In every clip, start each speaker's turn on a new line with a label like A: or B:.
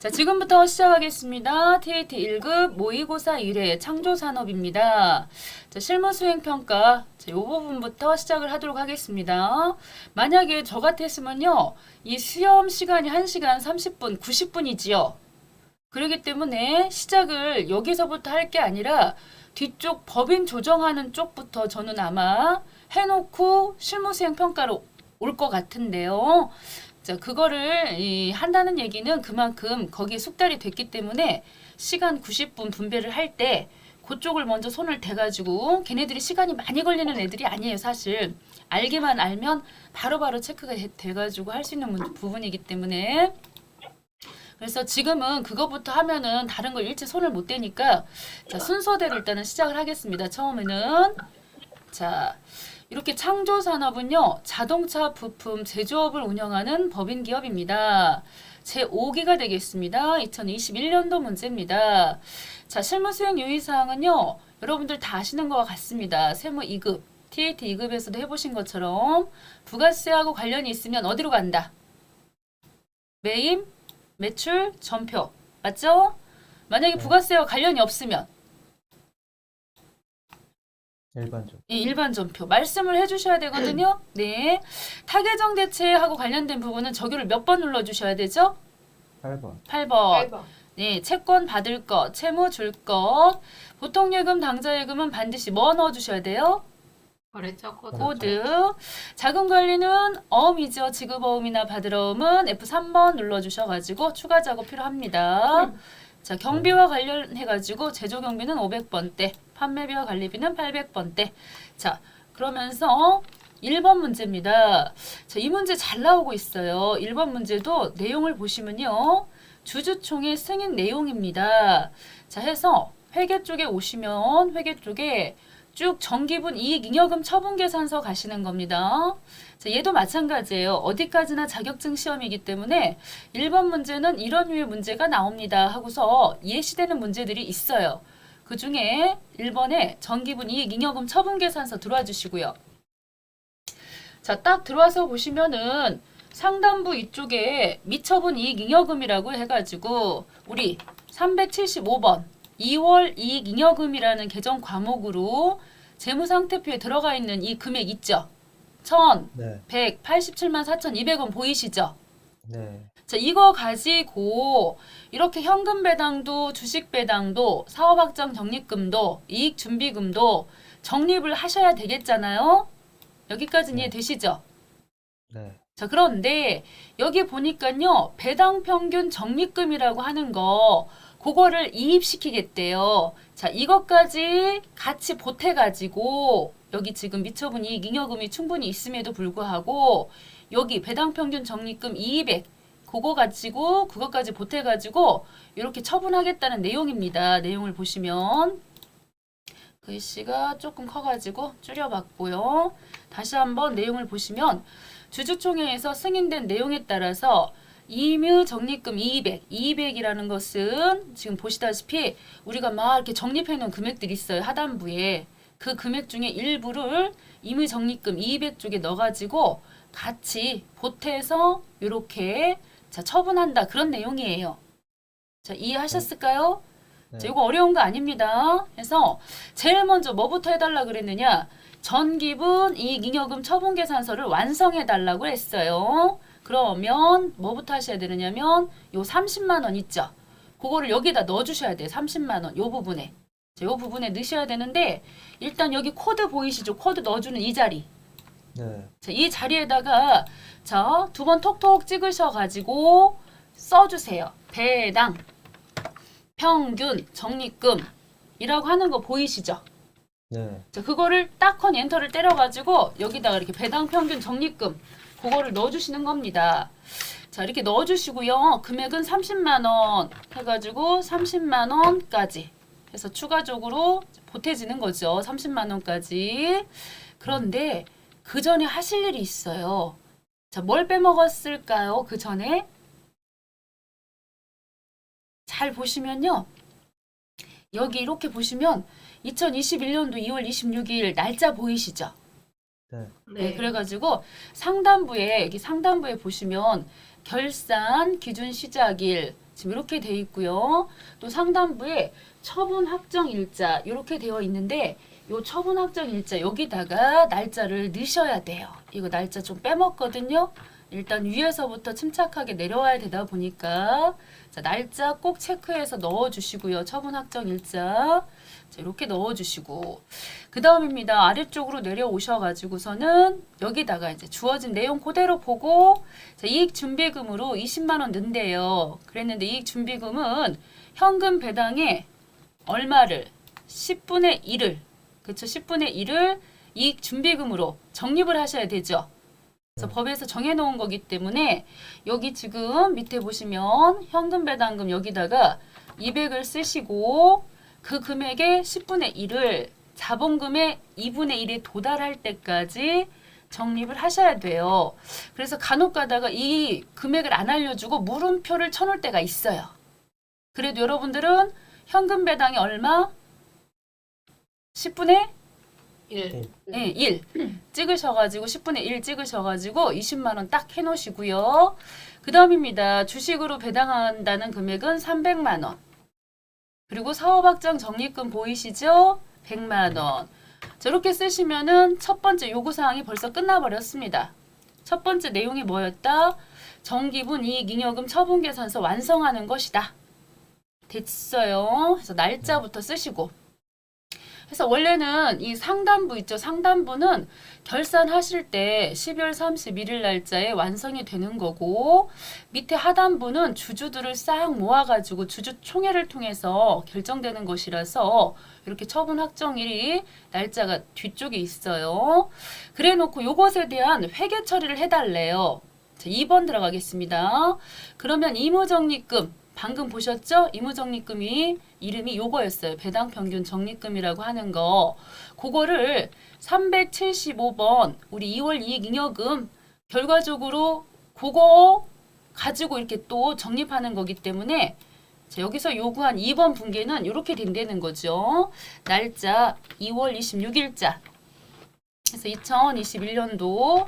A: 자, 지금부터 시작하겠습니다. TAT 1급 모의고사 1회 창조산업입니다. 자, 실무수행평가 이 부분부터 시작을 하도록 하겠습니다. 만약에 저 같았으면요. 이 시험 시간이 1시간 30분, 90분이지요. 그렇기 때문에 시작을 여기서부터 할 게 아니라 뒤쪽 법인 조정하는 쪽부터 저는 아마 해놓고 실무수행평가로 올 것 같은데요. 자, 그거를 한다는 얘기는 그만큼 거기에 숙달이 됐기 때문에 시간 90분 분배를 할 때 그쪽을 먼저 손을 대가지고 걔네들이 시간이 많이 걸리는 애들이 아니에요. 사실 알기만 알면 바로바로 체크가 돼가지고 할 수 있는 부분이기 때문에 그래서 지금은 그거부터 하면은 다른 걸 일체 손을 못 대니까 자, 순서대로 일단은 시작을 하겠습니다. 처음에는 자, 이렇게 창조산업은요, 자동차 부품 제조업을 운영하는 법인 기업입니다. 제5기가 되겠습니다. 2021년도 문제입니다. 자, 실무수행 유의사항은요, 여러분들 다 아시는 것과 같습니다. 세무 2급, TAT 2급에서도 해보신 것처럼 부가세하고 관련이 있으면 어디로 간다? 매임, 매출, 전표. 맞죠? 만약에 부가세와 관련이 없으면
B: 일반적.
A: 예, 일반 전표 말씀을 해주셔야 되거든요. 네, 타개정 대체하고 관련된 부분은 적용을 몇 번 눌러주셔야 되죠?
B: 8번.
A: 8번. 네, 채권 받을 것, 채무 줄 것, 보통예금, 당좌예금은 반드시 뭐 넣어주셔야 돼요?
C: 거래처 코드.
A: 코드. 자금 관리는 어음이죠. 지급어음이나 받을어음은 F3번 눌러주셔가지고 추가 작업 필요합니다. 자, 경비와 관련해가지고 제조경비는 500번대, 판매비와 관리비는 800번대. 자, 그러면서 1번 문제입니다. 자, 이 문제 잘 나오고 있어요. 1번 문제도 내용을 보시면요. 주주총회 승인 내용입니다. 자, 해서 회계 쪽에 오시면 회계 쪽에 쭉 정기분 이익잉여금 처분계산서 가시는 겁니다. 자, 얘도 마찬가지예요. 어디까지나 자격증 시험이기 때문에 1번 문제는 이런 류의 문제가 나옵니다 하고서 예시되는 문제들이 있어요. 그 중에 1번에 정기분 이익잉여금 처분계산서 들어와 주시고요. 자, 딱 들어와서 보시면은 상단부 이쪽에 미처분 이익잉여금이라고 해가지고 우리 375번 2월 이익잉여금이라는 계정 과목으로 재무상태표에 들어가 있는 이 금액 있죠?
B: 네.
A: 1,187만 4,200원 보이시죠?
B: 네.
A: 자, 이거 가지고 이렇게 현금 배당도 주식 배당도 사업확장 적립금도 이익준비금도 적립을 하셔야 되겠잖아요? 여기까지는
B: 네.
A: 이해되시죠?
B: 네.
A: 자, 그런데 여기 보니까요. 배당평균 적립금이라고 하는 거 그거를 이입시키겠대요. 자, 이것까지 같이 보태가지고 여기 지금 미처분 이익잉여금이 충분히 있음에도 불구하고 여기 배당평균 적립금 200 그거 가지고 그것까지 보태가지고 이렇게 처분하겠다는 내용입니다. 내용을 보시면 글씨가 조금 커가지고 줄여봤고요. 다시 한번 내용을 보시면 주주총회에서 승인된 내용에 따라서 임의 적립금 200이라는 것은 지금 보시다시피 우리가 막 이렇게 적립해 놓은 금액들이 있어요. 하단부에. 그 금액 중에 일부를 임의 적립금 200쪽에 넣어가지고 같이 보태서 이렇게 자, 처분한다. 그런 내용이에요. 자, 이해하셨을까요?
B: 네.
A: 자, 이거 어려운 거 아닙니다. 그래서 제일 먼저 뭐부터 해달라 그랬느냐? 전기분 이익잉여금 처분계산서를 완성해달라고 했어요. 그러면 뭐부터 하셔야 되느냐면 요 30만 원 있죠? 그거를 여기다 넣어주셔야 돼요. 30만 원. 요 부분에. 자, 요 부분에 넣으셔야 되는데 일단 여기 코드 보이시죠? 코드 넣어주는 이 자리.
B: 네.
A: 자, 이 자리에다가 자, 2번 톡톡 찍으셔가지고 써주세요. 배당, 평균, 적립금이라고 하는 거 보이시죠?
B: 네.
A: 자, 그거를 딱컨 엔터를 때려가지고 여기다가 이렇게 배당 평균 적립금 그거를 넣어주시는 겁니다. 자, 이렇게 넣어주시고요. 금액은 30만 원 해가지고 30만 원까지 해서 추가적으로 보태지는 거죠. 30만 원까지. 그런데 그 전에 하실 일이 있어요. 자, 뭘 빼먹었을까요? 그 전에 잘 보시면요. 여기 이렇게 보시면 2021년도 2월 26일 날짜 보이시죠?
B: 네.
A: 네, 그래가지고 상단부에 여기 상단부에 보시면 결산 기준 시작일 지금 이렇게 돼 있고요. 또 상단부에 처분 확정 일자 이렇게 되어 있는데 요 처분 확정 일자 여기다가 날짜를 넣으셔야 돼요. 이거 날짜 좀 빼먹거든요. 일단 위에서부터 침착하게 내려와야 되다 보니까 자, 날짜 꼭 체크해서 넣어주시고요. 처분 확정 일자 자, 이렇게 넣어주시고 그 다음입니다. 아래쪽으로 내려오셔가지고서는 여기다가 이제 주어진 내용 그대로 보고 자, 이익 준비금으로 20만 원 넣는데요. 그랬는데 이익 준비금은 현금 배당에 얼마를 10분의 1을 그쵸 10분의 1을 이익 준비금으로 적립을 하셔야 되죠. 그래서 법에서 정해놓은 거기 때문에 여기 지금 밑에 보시면 현금 배당금 여기다가 200을 쓰시고 그 금액의 10분의 1을 자본금의 2분의 1에 도달할 때까지 적립을 하셔야 돼요. 그래서 간혹 가다가 이 금액을 안 알려주고 물음표를 쳐놓을 때가 있어요. 그래도 여러분들은 현금 배당이 얼마? 10분의
C: 1.
A: 네, 1 찍으셔가지고 10분의 1 찍으셔가지고 20만 원 딱 해놓으시고요. 그 다음입니다. 주식으로 배당한다는 금액은 300만 원. 그리고 사업확정 적립금 보이시죠? 100만 원. 저렇게 쓰시면은 첫 번째 요구사항이 벌써 끝나버렸습니다. 첫 번째 내용이 뭐였다? 정기분 이익잉여금 처분계산서 완성하는 것이다. 됐어요. 그래서 날짜부터 쓰시고 그래서 원래는 이 상단부 있죠. 상단부는 결산하실 때 12월 31일 날짜에 완성이 되는 거고 밑에 하단부는 주주들을 싹 모아가지고 주주총회를 통해서 결정되는 것이라서 이렇게 처분 확정일이 날짜가 뒤쪽에 있어요. 그래 놓고 요것에 대한 회계 처리를 해달래요. 자, 2번 들어가겠습니다. 그러면 의무적립금 방금 보셨죠? 의무적립금이 이름이 요거였어요. 배당평균 적립금이라고 하는 거. 그거를 375번 우리 2월 이익잉여금 결과적으로 그거 가지고 이렇게 또 적립하는 거기 때문에 자, 여기서 요구한 2번 분계는 이렇게 된다는 거죠. 날짜 2월 26일자. 그래서 2021년도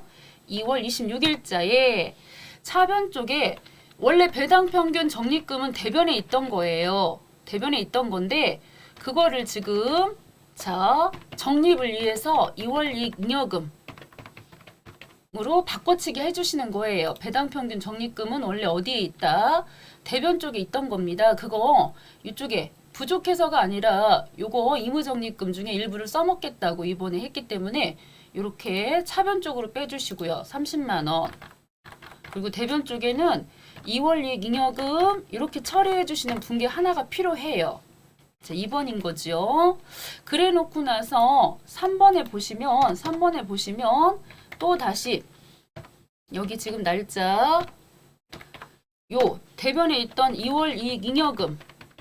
A: 2월 26일자에 차변 쪽에 원래 배당평균 적립금은 대변에 있던 거예요. 대변에 있던 건데 그거를 지금 자 적립을 위해서 2월 이익잉여금으로 바꿔치기 해주시는 거예요. 배당평균 적립금은 원래 어디에 있다? 대변 쪽에 있던 겁니다. 그거 이쪽에 부족해서가 아니라 요거 의무적립금 중에 일부를 써먹겠다고 이번에 했기 때문에 이렇게 차변 쪽으로 빼주시고요. 30만 원. 그리고 대변 쪽에는 2월 이익잉여금 이렇게 처리해 주시는 분계 하나가 필요해요. 자, 2번인 거죠. 그래 놓고 나서 3번에 보시면 또 다시 여기 지금 날짜 요 대변에 있던 2월 이익잉여금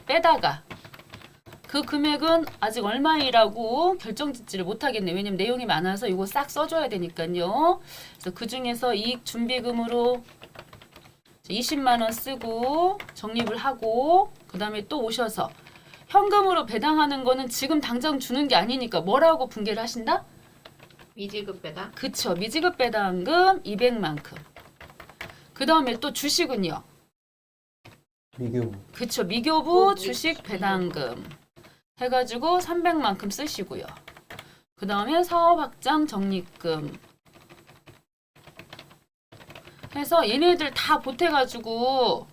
A: 빼다가 그 금액은 아직 얼마이라고 결정짓지를 못하겠네. 왜냐면 내용이 많아서 이거 싹 써줘야 되니까요. 그래서 그 중에서 이익 준비금으로 20만 원 쓰고 적립을 하고 그 다음에 또 오셔서 현금으로 배당하는 거는 지금 당장 주는 게 아니니까 뭐라고 분계를 하신다?
C: 미지급 배당.
A: 그쵸. 미지급 배당금 200만큼. 그 다음에 또 주식은요.
B: 미교부.
A: 그쵸. 미교부 주식 배당금 해가지고 300만큼 쓰시고요. 그 다음에 사업확장 적립금 해서 얘네들 다 보태가지고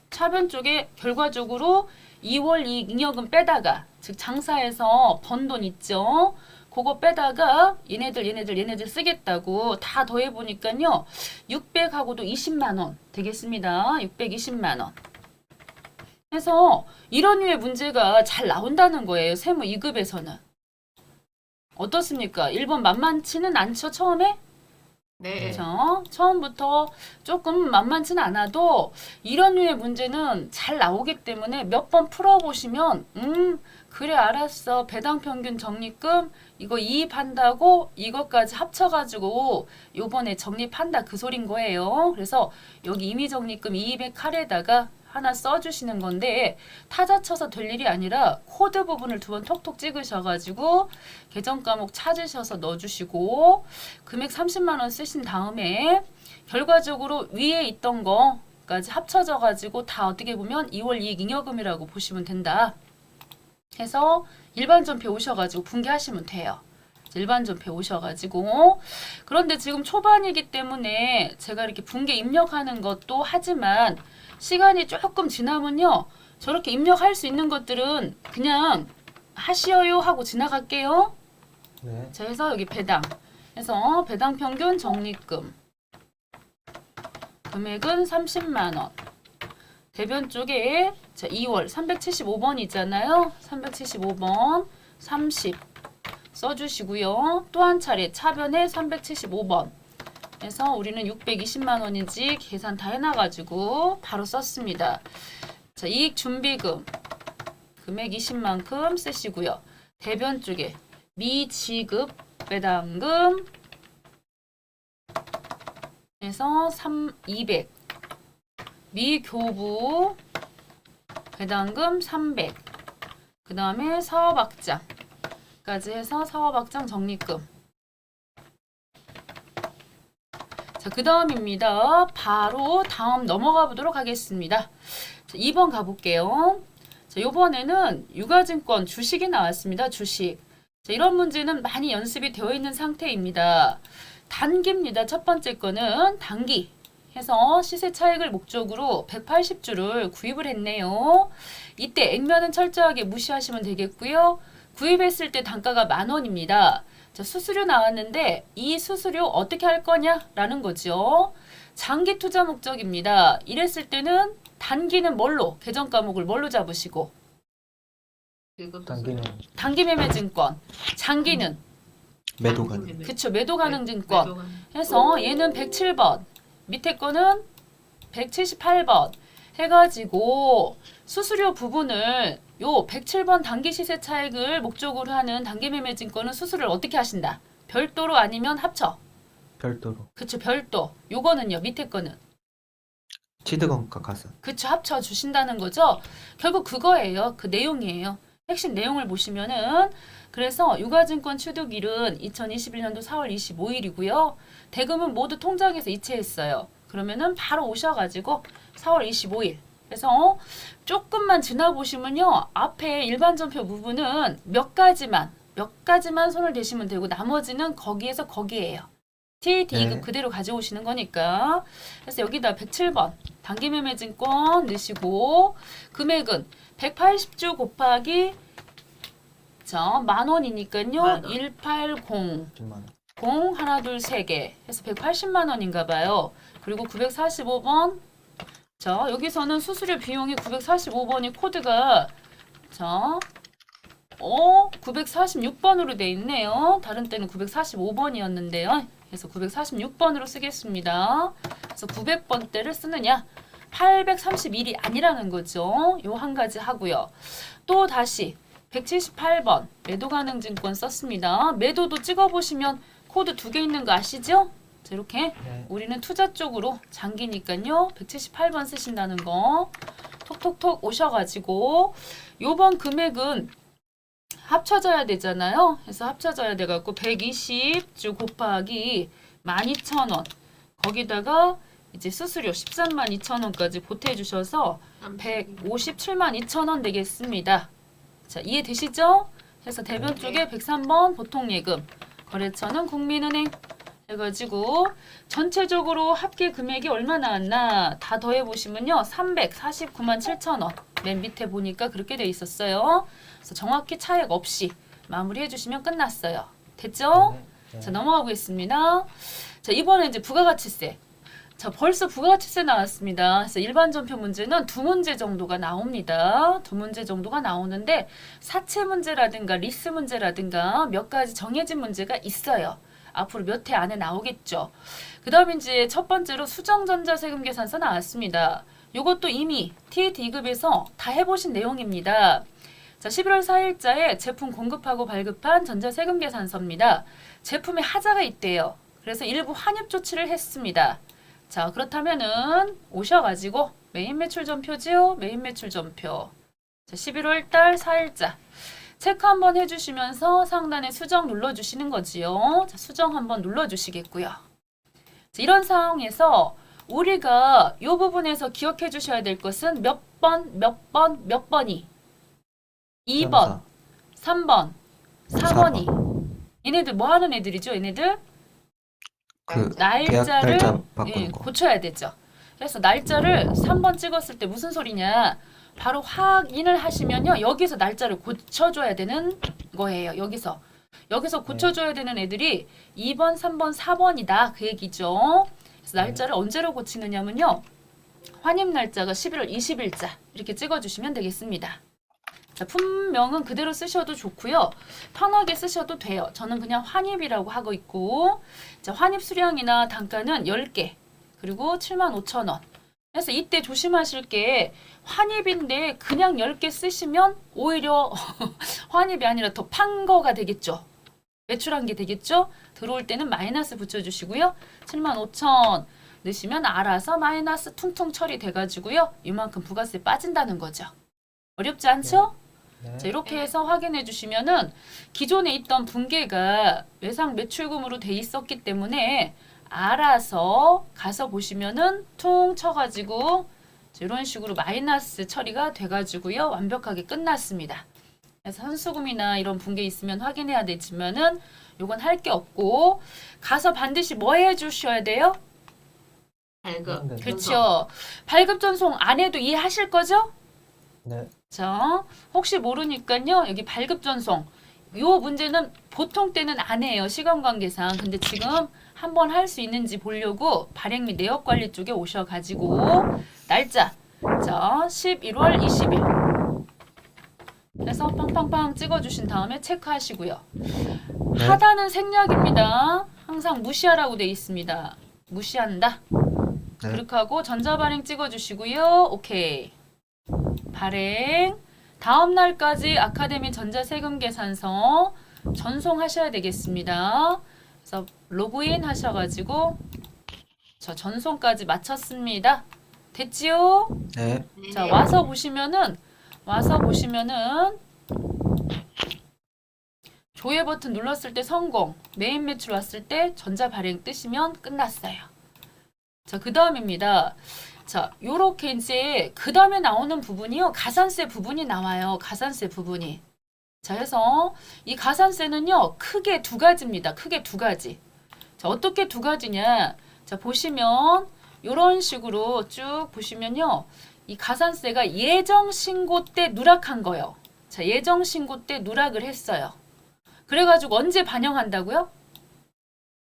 A: 차변 쪽에 결과적으로 2월 이익잉여금 빼다가 즉 장사해서 번 돈 있죠. 그거 빼다가 얘네들 쓰겠다고 다 더해보니까요. 600하고도 20만 원 되겠습니다. 620만 원. 해서 이런 류의 문제가 잘 나온다는 거예요. 세무 2급에서는. 어떻습니까? 1번 만만치는 않죠, 처음에?
C: 네.
A: 그렇죠. 처음부터 조금 만만치는 않아도 이런 류의 문제는 잘 나오기 때문에 몇 번 풀어보시면 그래 알았어. 배당평균 적립금 이거 이입한다고 이것까지 합쳐가지고 요번에 적립한다 그 소린 거예요. 그래서 여기 임의적립금 이입의 칼에다가 하나 써주시는 건데 타자 쳐서 될 일이 아니라 코드 부분을 2번 톡톡 찍으셔가지고 계정 과목 찾으셔서 넣어주시고 금액 30만 원 쓰신 다음에 결과적으로 위에 있던 거 까지 합쳐져 가지고 다 어떻게 보면 2월 이익 잉여금이라고 보시면 된다. 해서 일반 전표 오셔가지고 분개하시면 돼요. 일반 전표 오셔가지고 그런데 지금 초반이기 때문에 제가 이렇게 분개 입력하는 것도 하지만 시간이 조금 지나면요 저렇게 입력할 수 있는 것들은 그냥 하시어요 하고 지나갈게요.
B: 네.
A: 자, 그래서 여기 배당 해서 배당 평균 적립금 금액은 30만 원. 대변 쪽에 자, 2월 375번이잖아요. 375번 30 써주시고요. 또 한 차례 차변에 375번 해서 우리는 620만 원인지 계산 다 해놔가지고 바로 썼습니다. 자, 이익 준비금 금액 20만큼 쓰시고요. 대변 쪽에 미지급 배당금 해서 200 미교부 배당금 300 그 다음에 사업악장까지 해서 사업악장 적립금 자, 그 다음입니다. 바로 다음 넘어가 보도록 하겠습니다. 자, 2번 가볼게요. 자, 요번에는 유가증권 주식이 나왔습니다. 주식. 자, 이런 문제는 많이 연습이 되어 있는 상태입니다. 단기입니다. 첫 번째 거는 단기 해서 시세 차익을 목적으로 180주를 구입을 했네요. 이때 액면은 철저하게 무시하시면 되겠고요. 구입했을 때 단가가 10,000원입니다. 자, 수수료 나왔는데 이 수수료 어떻게 할 거냐라는 거죠. 장기 투자 목적입니다. 이랬을 때는 단기는 뭘로? 계정 과목을 뭘로 잡으시고?
B: 단기는
A: 단기 매매 증권. 장기는?
B: 매도 가능.
A: 그쵸. 매도 가능 증권.
C: 매도 가능.
A: 해서 얘는 107번. 밑에 거는 178번. 해가지고 수수료 부분을 요 107번 단기 시세 차익을 목적으로 하는 단기 매매 증권은 수수료를 어떻게 하신다? 별도로 아니면 합쳐?
B: 별도로.
A: 그쵸. 별도. 요거는요. 밑에 거는?
B: 취득원가 가산.
A: 그쵸. 합쳐 주신다는 거죠. 결국 그거예요. 그 내용이에요. 핵심 내용을 보시면은 그래서 유가증권 취득일은 2021년도 4월 25일이고요. 대금은 모두 통장에서 이체했어요. 그러면은 바로 오셔가지고 4월 25일. 그래서 조금만 지나보시면요. 앞에 일반 전표 부분은 몇 가지만 손을 대시면 되고 나머지는 거기에서 거기에요. TAT 2급
B: 네.
A: 그대로 가져오시는 거니까. 그래서 여기다 107번 단기 매매 증권 넣으시고 금액은 180주 곱하기 자, 10,000원이니까요.
B: 10,000원.
A: 180
B: 10만 원.
A: 0 하나 둘 세 개 해서 180만 원인가 봐요. 그리고 945번 자, 여기서는 수수료 비용이 945번이 코드가 자, 946번으로 돼 있네요. 다른 때는 945번이었는데요. 그래서 946번으로 쓰겠습니다. 그래서 900번대를 쓰느냐? 831이 아니라는 거죠. 요 한 가지 하고요. 또 다시 178번 매도 가능 증권 썼습니다. 매도도 찍어보시면 코드 2개 있는 거 아시죠? 자, 이렇게
B: 네.
A: 우리는 투자 쪽으로 장기니까요. 178번 쓰신다는 거 톡톡톡 오셔가지고 요번 금액은 합쳐져야 되잖아요. 그래서 합쳐져야 돼갖고 120주 곱하기 12,000원 거기다가 이제 수수료 132,000원까지 보태주셔서 157만2천원 되겠습니다. 자, 이해되시죠? 해서 대변 쪽에 103번 보통예금 거래처는 국민은행 해가지고 전체적으로 합계 금액이 얼마 나왔나 다 더해보시면요 349만 7천원 맨 밑에 보니까 그렇게 돼 있었어요. 그래서 정확히 차액 없이 마무리해 주시면 끝났어요. 됐죠?
B: 네.
A: 자, 넘어가 보겠습니다. 자, 이번에 이제 부가가치세. 자, 벌써 부가가치세 나왔습니다. 그래서 일반 전표 문제는 2문제 정도가 나옵니다. 2문제 정도가 나오는데 사채 문제라든가 리스 문제라든가 몇 가지 정해진 문제가 있어요. 앞으로 몇 해 안에 나오겠죠. 그 다음에 이제 첫 번째로 수정전자세금 계산서 나왔습니다. 요것도 이미 TAT 2급에서 다 해보신 내용입니다. 자, 11월 4일자에 제품 공급하고 발급한 전자세금 계산서입니다. 제품에 하자가 있대요. 그래서 일부 환입 조치를 했습니다. 자, 그렇다면은 오셔가지고 메인 매출 전표지요. 메인 매출 전표. 자, 11월 달 4일자. 체크 한번 해주시면서 상단에 수정 눌러주시는 거지요. 자, 수정 한번 눌러주시겠고요. 자, 이런 상황에서 우리가 이 부분에서 기억해 주셔야 될 것은 몇 번이 2번, 3번, 4번이 얘네들 뭐 하는 애들이죠? 얘네들
B: 그
A: 날짜를
B: 날짜
A: 예,
B: 바꾸는 거.
A: 고쳐야 되죠. 그래서 날짜를 3번 찍었을 때 무슨 소리냐? 바로 확인을 하시면요. 여기서 날짜를 고쳐줘야 되는 거예요. 여기서 고쳐줘야 되는 애들이 2번, 3번, 4번이다. 그 얘기죠. 그래서 날짜를 언제로 고치느냐면요. 환입 날짜가 11월 20일자 이렇게 찍어주시면 되겠습니다. 자, 품명은 그대로 쓰셔도 좋고요. 편하게 쓰셔도 돼요. 저는 그냥 환입이라고 하고 있고 자, 환입 수량이나 단가는 10개 그리고 75,000원. 그래서 이때 조심하실 게 환입인데 그냥 10개 쓰시면 오히려 환입이 아니라 더 판 거가 되겠죠. 매출한 게 되겠죠. 들어올 때는 마이너스 붙여주시고요. 75,000 넣으시면 알아서 마이너스 퉁퉁 처리돼가지고요. 이만큼 부가세 빠진다는 거죠. 어렵지 않죠?
B: 네.
A: 자, 이렇게 해서 확인해 주시면은 기존에 있던 분계가 외상 매출금으로 돼 있었기 때문에 알아서 가서 보시면은 퉁 쳐가지고 이런 식으로 마이너스 처리가 돼가지고요. 완벽하게 끝났습니다. 그래서 현수금이나 이런 분계 있으면 확인해야 되지만은 요건 할 게 없고 가서 반드시 뭐 해주셔야 돼요?
C: 발급.
B: 네.
A: 그렇죠. 발급 전송 안 해도 이해하실 거죠?
B: 네.
A: 자, 혹시 모르니까요. 여기 발급 전송. 요 문제는 보통 때는 안 해요. 시간 관계상. 근데 지금 한번 할 수 있는지 보려고 발행 및 내역 관리 쪽에 오셔 가지고 날짜. 자, 11월 20일. 그래서 팡팡팡 찍어 주신 다음에 체크하시고요.
B: 네.
A: 하단은 생략입니다. 항상 무시하라고 돼 있습니다. 무시한다.
B: 네.
A: 그렇게 하고 전자발행 찍어주시고요. 오케이. 발행. 다음 날까지 아카데미 전자세금계산서 전송하셔야 되겠습니다. 그래서 로그인 하셔가지고 저 전송까지 마쳤습니다. 됐지요?
B: 네.
A: 자, 와서 보시면은 조회 버튼 눌렀을 때 성공, 메인 매출 왔을 때 전자 발행 뜨시면 끝났어요. 자, 그 다음입니다. 자, 요렇게 이제 그 다음에 나오는 부분이요. 가산세 부분이 나와요. 가산세 부분이. 자, 그래서 이 가산세는요. 크게 두 가지입니다. 크게 두 가지. 자, 어떻게 두 가지냐. 자, 보시면 요런 식으로 쭉 보시면요. 이 가산세가 예정 신고 때 누락한 거요. 자, 예정 신고 때 누락을 했어요. 그래가지고 언제 반영한다고요?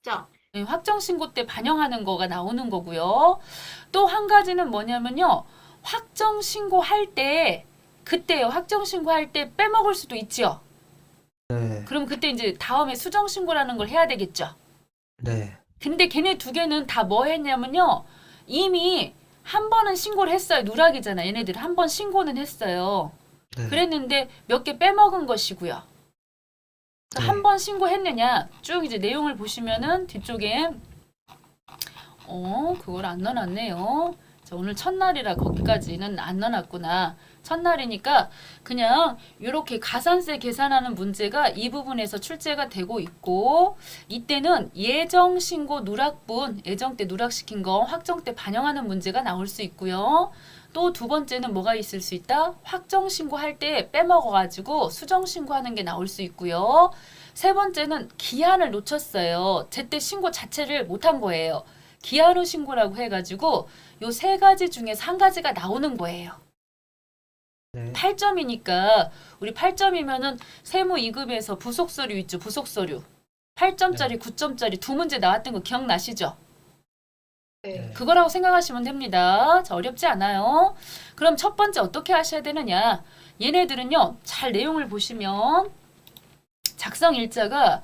C: 자,
A: 네, 확정 신고 때 반영하는 거가 나오는 거고요. 또 한 가지는 뭐냐면요. 확정 신고할 때 그때요. 확정 신고할 때 빼먹을 수도 있지요.
B: 네.
A: 그럼 그때 이제 다음에 수정 신고라는 걸 해야 되겠죠.
B: 네.
A: 근데 걔네 두 개는 다 뭐 했냐면요. 이미 한 번은 신고를 했어요. 누락이잖아. 얘네들 한 번 신고는 했어요.
B: 네.
A: 그랬는데 몇 개 빼먹은 것이고요.
B: 네.
A: 한 번 신고했느냐 쭉 이제 내용을 보시면은 뒤쪽에 그걸 안 넣어놨네요. 자, 오늘 첫날이라 거기까지는 안 넣어놨구나. 첫날이니까 그냥 이렇게 가산세 계산하는 문제가 이 부분에서 출제가 되고 있고 이때는 예정 신고 누락분 예정 때 누락시킨 거 확정 때 반영하는 문제가 나올 수 있고요. 또 두 번째는 뭐가 있을 수 있다? 확정 신고할 때 빼먹어가지고 수정 신고하는 게 나올 수 있고요. 세 번째는 기한을 놓쳤어요. 제때 신고 자체를 못한 거예요. 기한 후 신고라고 해가지고 요 세 가지 중에서 한 가지가 나오는 거예요.
B: 네.
A: 8점이니까 우리 8점이면은 세무 2급에서 부속 서류 있죠. 부속 서류. 8점짜리, 9점짜리 두 문제 나왔던 거 기억나시죠?
C: 네.
A: 그거라고 생각하시면 됩니다. 자, 어렵지 않아요. 그럼 첫 번째 어떻게 하셔야 되느냐? 얘네들은요. 잘 내용을 보시면 작성 일자가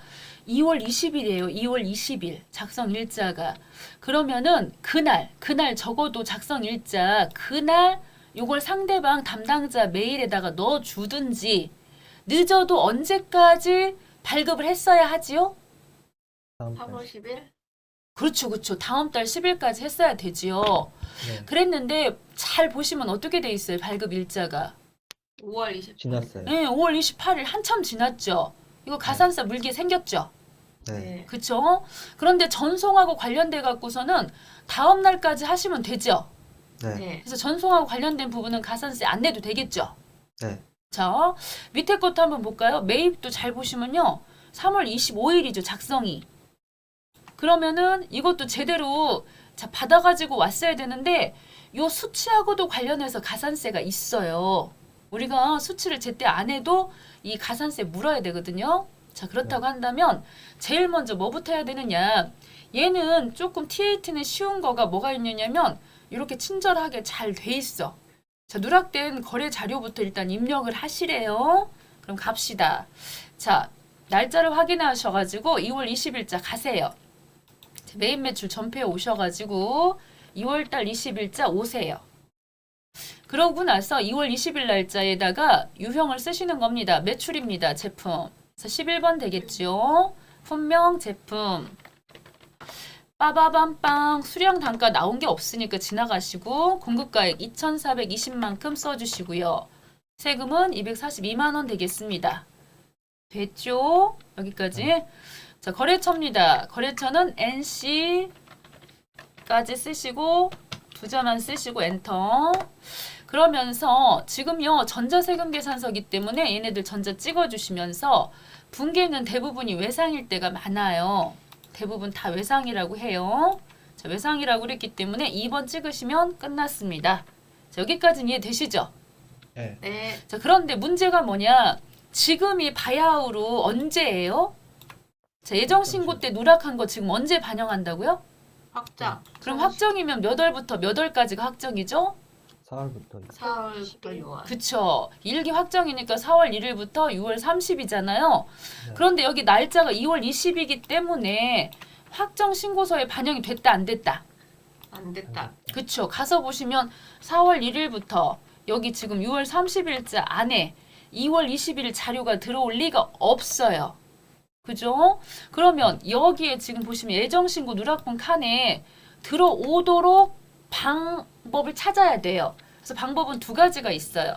A: 2월 20일이에요. 2월 20일 작성 일자가. 그러면은 그날 적어도 작성 일자 그날 요걸 상대방 담당자 메일에다가 넣어 주든지 늦어도 언제까지 발급을 했어야 하지요?
B: 다음 달.
C: 3월 10일?
A: 그렇죠. 다음 달 10일까지 했어야 되지요.
B: 네.
A: 그랬는데 잘 보시면 어떻게 돼 있어요? 발급 일자가.
C: 5월 20일.
B: 지났어요.
A: 네, 5월 28일 한참 지났죠. 이거 가산세 물게 생겼죠.
B: 네.
C: 네.
A: 그쵸? 그런데 전송하고 관련돼 갖고서는 다음 날까지 하시면 되죠.
B: 네.
C: 네.
A: 그래서 전송하고 관련된 부분은 가산세 안 내도 되겠죠.
B: 네.
A: 자, 밑에 것도 한번 볼까요? 매입도 잘 보시면요. 3월 25일이죠, 작성이. 그러면은 이것도 제대로 자, 받아가지고 왔어야 되는데 요 수치하고도 관련해서 가산세가 있어요. 우리가 수치를 제때 안 해도 이 가산세 물어야 되거든요. 자, 그렇다고 한다면 제일 먼저 뭐부터 해야 되느냐. 얘는 조금 T8는 쉬운 거가 뭐가 있느냐면 이렇게 친절하게 잘 돼 있어. 자, 누락된 거래 자료부터 일단 입력을 하시래요. 그럼 갑시다. 자, 날짜를 확인하셔가지고 2월 20일자 가세요. 매입 매출 전표에 오셔가지고 2월달 20일자 오세요. 그러고 나서 2월 20일 날짜에다가 유형을 쓰시는 겁니다. 매출입니다. 제품. 그래서 11번 되겠죠. 품명 제품. 빠바밤빵 수량 단가 나온 게 없으니까 지나가시고 공급가액 2,420만큼 써주시고요. 세금은 242만 원 되겠습니다. 됐죠? 여기까지. 자, 거래처입니다. 거래처는 NC까지 쓰시고 두 자만 쓰시고 엔터. 그러면서 지금요 전자세금 계산서기 때문에 얘네들 전자 찍어주시면서 분기는 대부분이 외상일 때가 많아요. 대부분 다 외상이라고 해요. 자, 외상이라고 그랬기 때문에 2번 찍으시면 끝났습니다. 자, 여기까지는 이해되시죠?
B: 네.
C: 네.
A: 자, 그런데 문제가 뭐냐? 지금이 바야흐로 언제예요? 자, 예정신고 때 누락한 거 지금 언제 반영한다고요?
C: 확정.
A: 그럼 확정이면 몇 월부터 몇 월까지가 확정이죠?
B: 4월부터
C: 4월부터 6월.
A: 그쵸. 일기 확정이니까 4월 1일부터 6월 30이잖아요.
B: 네.
A: 그런데 여기 날짜가 2월 20이기 때문에 확정 신고서에 반영이 됐다 안 됐다?
C: 안 됐다.
A: 그쵸. 가서 보시면 4월 1일부터 여기 지금 6월 30일자 안에 2월 20일 자료가 들어올 리가 없어요. 그죠? 그러면 여기에 지금 보시면 예정신고 누락분 칸에 들어오도록 방법을 찾아야 돼요. 그래서 방법은 두 가지가 있어요.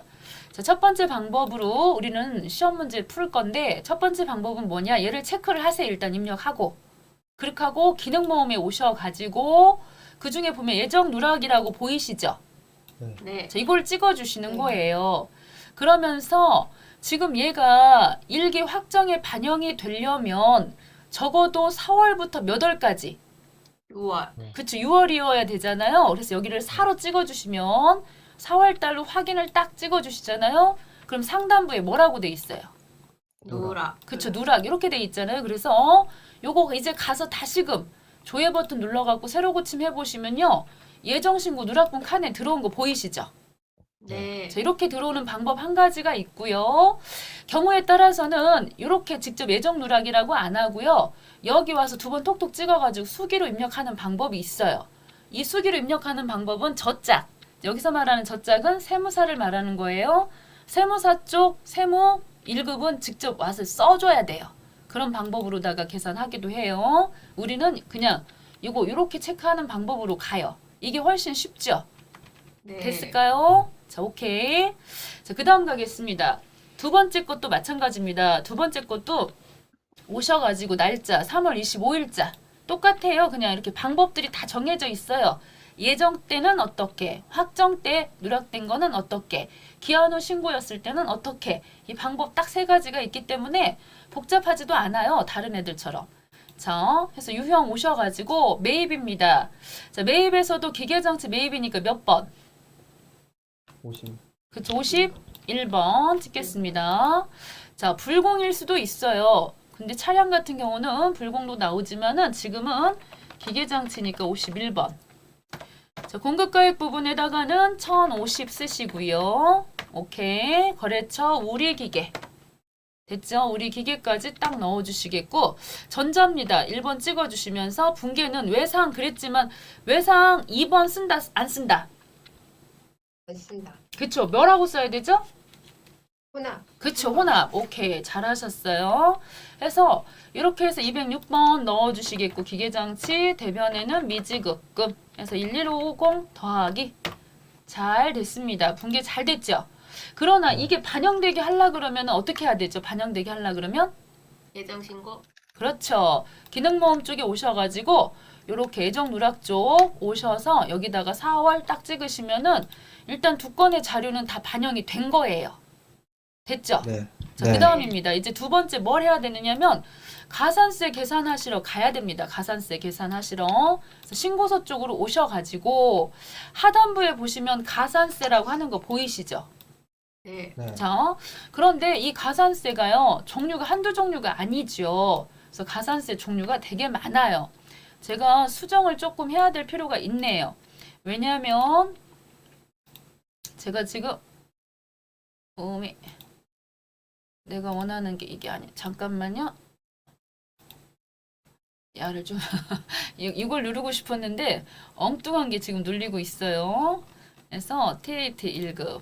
A: 자, 첫 번째 방법으로 우리는 시험 문제 풀 건데 첫 번째 방법은 뭐냐? 얘를 체크를 하세요. 일단 입력하고. 그렇게 하고 기능 모음에 오셔가지고 그 중에 보면 예정 누락이라고 보이시죠?
C: 네.
A: 자, 이걸 찍어주시는
C: 네.
A: 거예요. 그러면서 지금 얘가 일기 확정에 반영이 되려면 적어도 4월부터 몇 월까지?
C: 6월.
A: 그쵸, 6월이어야 되잖아요. 그래서 여기를 4로 찍어주시면 4월 달로 확인을 딱 찍어주시잖아요. 그럼 상단부에 뭐라고 돼 있어요?
C: 누락.
A: 그쵸, 누락 이렇게 돼 있잖아요. 그래서 요거 이제 가서 다시금 조회 버튼 눌러갖고 새로 고침 해보시면요. 예정신고 누락분 칸에 들어온 거 보이시죠?
C: 네.
A: 자, 이렇게 들어오는 방법 한 가지가 있고요. 경우에 따라서는 이렇게 직접 예정 누락이라고 안 하고요. 여기 와서 두 번 톡톡 찍어가지고 수기로 입력하는 방법이 있어요. 이 수기로 입력하는 방법은 저짝. 여기서 말하는 저짝은 세무사를 말하는 거예요. 세무사 쪽 세무 1급은 직접 와서 써줘야 돼요. 그런 방법으로다가 계산하기도 해요. 우리는 그냥 이거 이렇게 체크하는 방법으로 가요. 이게 훨씬 쉽죠?
C: 네.
A: 됐을까요? 자, 오케이. 자, 그 다음 가겠습니다. 두 번째 것도 마찬가지입니다. 두 번째 것도 오셔가지고 날짜 3월 25일자 똑같아요. 그냥 이렇게 방법들이 다 정해져 있어요. 예정 때는 어떻게, 확정 때 누락된 거는 어떻게, 기한 후 신고였을 때는 어떻게, 이 방법 딱 세 가지가 있기 때문에 복잡하지도 않아요. 다른 애들처럼. 자, 그래서 유형 오셔가지고 매입입니다. 자, 매입에서도 기계장치 매입이니까 몇 번?
B: 50.
A: 그쵸, 51번 찍겠습니다. 자, 불공일 수도 있어요. 근데 차량 같은 경우는 불공도 나오지만은 지금은 기계장치니까 51번. 자, 공급가액 부분에다가는 1050 쓰시고요. 오케이. 거래처 우리 기계. 됐죠? 우리 기계까지 딱 넣어주시겠고 전자입니다. 1번 찍어주시면서 분계는 외상 그랬지만 외상 2번 쓴다 안 쓴다?
C: 안 쓴다.
A: 그쵸? 뭐라고 써야 되죠?
C: 혼합.
A: 그쵸, 혼합. 오케이, 잘하셨어요. 해서 이렇게 해서 206번 넣어주시겠고 기계장치 대변에는 미지급금 해서 11550 더하기 잘 됐습니다. 분계 잘 됐죠? 그러나 이게 반영되게 하려 그러면 어떻게 해야 되죠? 반영되게 하려 그러면
C: 예정 신고.
A: 그렇죠. 기능모음 쪽에 오셔가지고 요렇게 애정 누락 쪽 오셔서 여기다가 4월 딱 찍으시면은 일단 두 건의 자료는 다 반영이 된 거예요. 됐죠?
B: 네.
A: 자,
B: 네.
A: 그 다음입니다. 이제 두 번째 뭘 해야 되느냐면 가산세 계산하시러 가야 됩니다. 가산세 계산하시러. 그래서 신고서 쪽으로 오셔가지고 하단부에 보시면 가산세라고 하는 거 보이시죠?
C: 네.
B: 네.
A: 자, 그런데 이 가산세가요, 종류가 한두 종류가 아니죠. 그래서 가산세 종류가 되게 많아요. 제가 수정을 조금 해야 될 필요가 있네요. 왜냐하면 제가 지금 내가 원하는 게 이게 아니야. 잠깐만요. 야를 좀 이걸 누르고 싶었는데 엉뚱한 게 지금 눌리고 있어요. 그래서 TAT 1급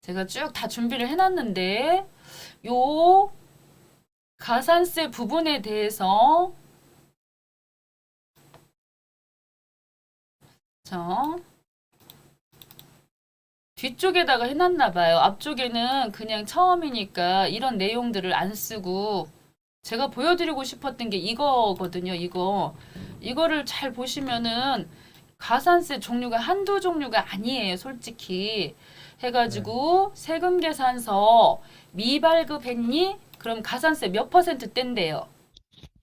A: 제가 쭉 다 준비를 해놨는데 요 가산세 부분에 대해서 자 뒤쪽에다가 해놨나 봐요. 앞쪽에는 그냥 처음이니까 이런 내용들을 안 쓰고 제가 보여드리고 싶었던 게 이거거든요. 이거를 잘 보시면은 가산세 종류가 한두 종류가 아니에요. 솔직히 해가지고 세금 계산서 미발급했니? 그럼 가산세 몇 퍼센트 뗀대요?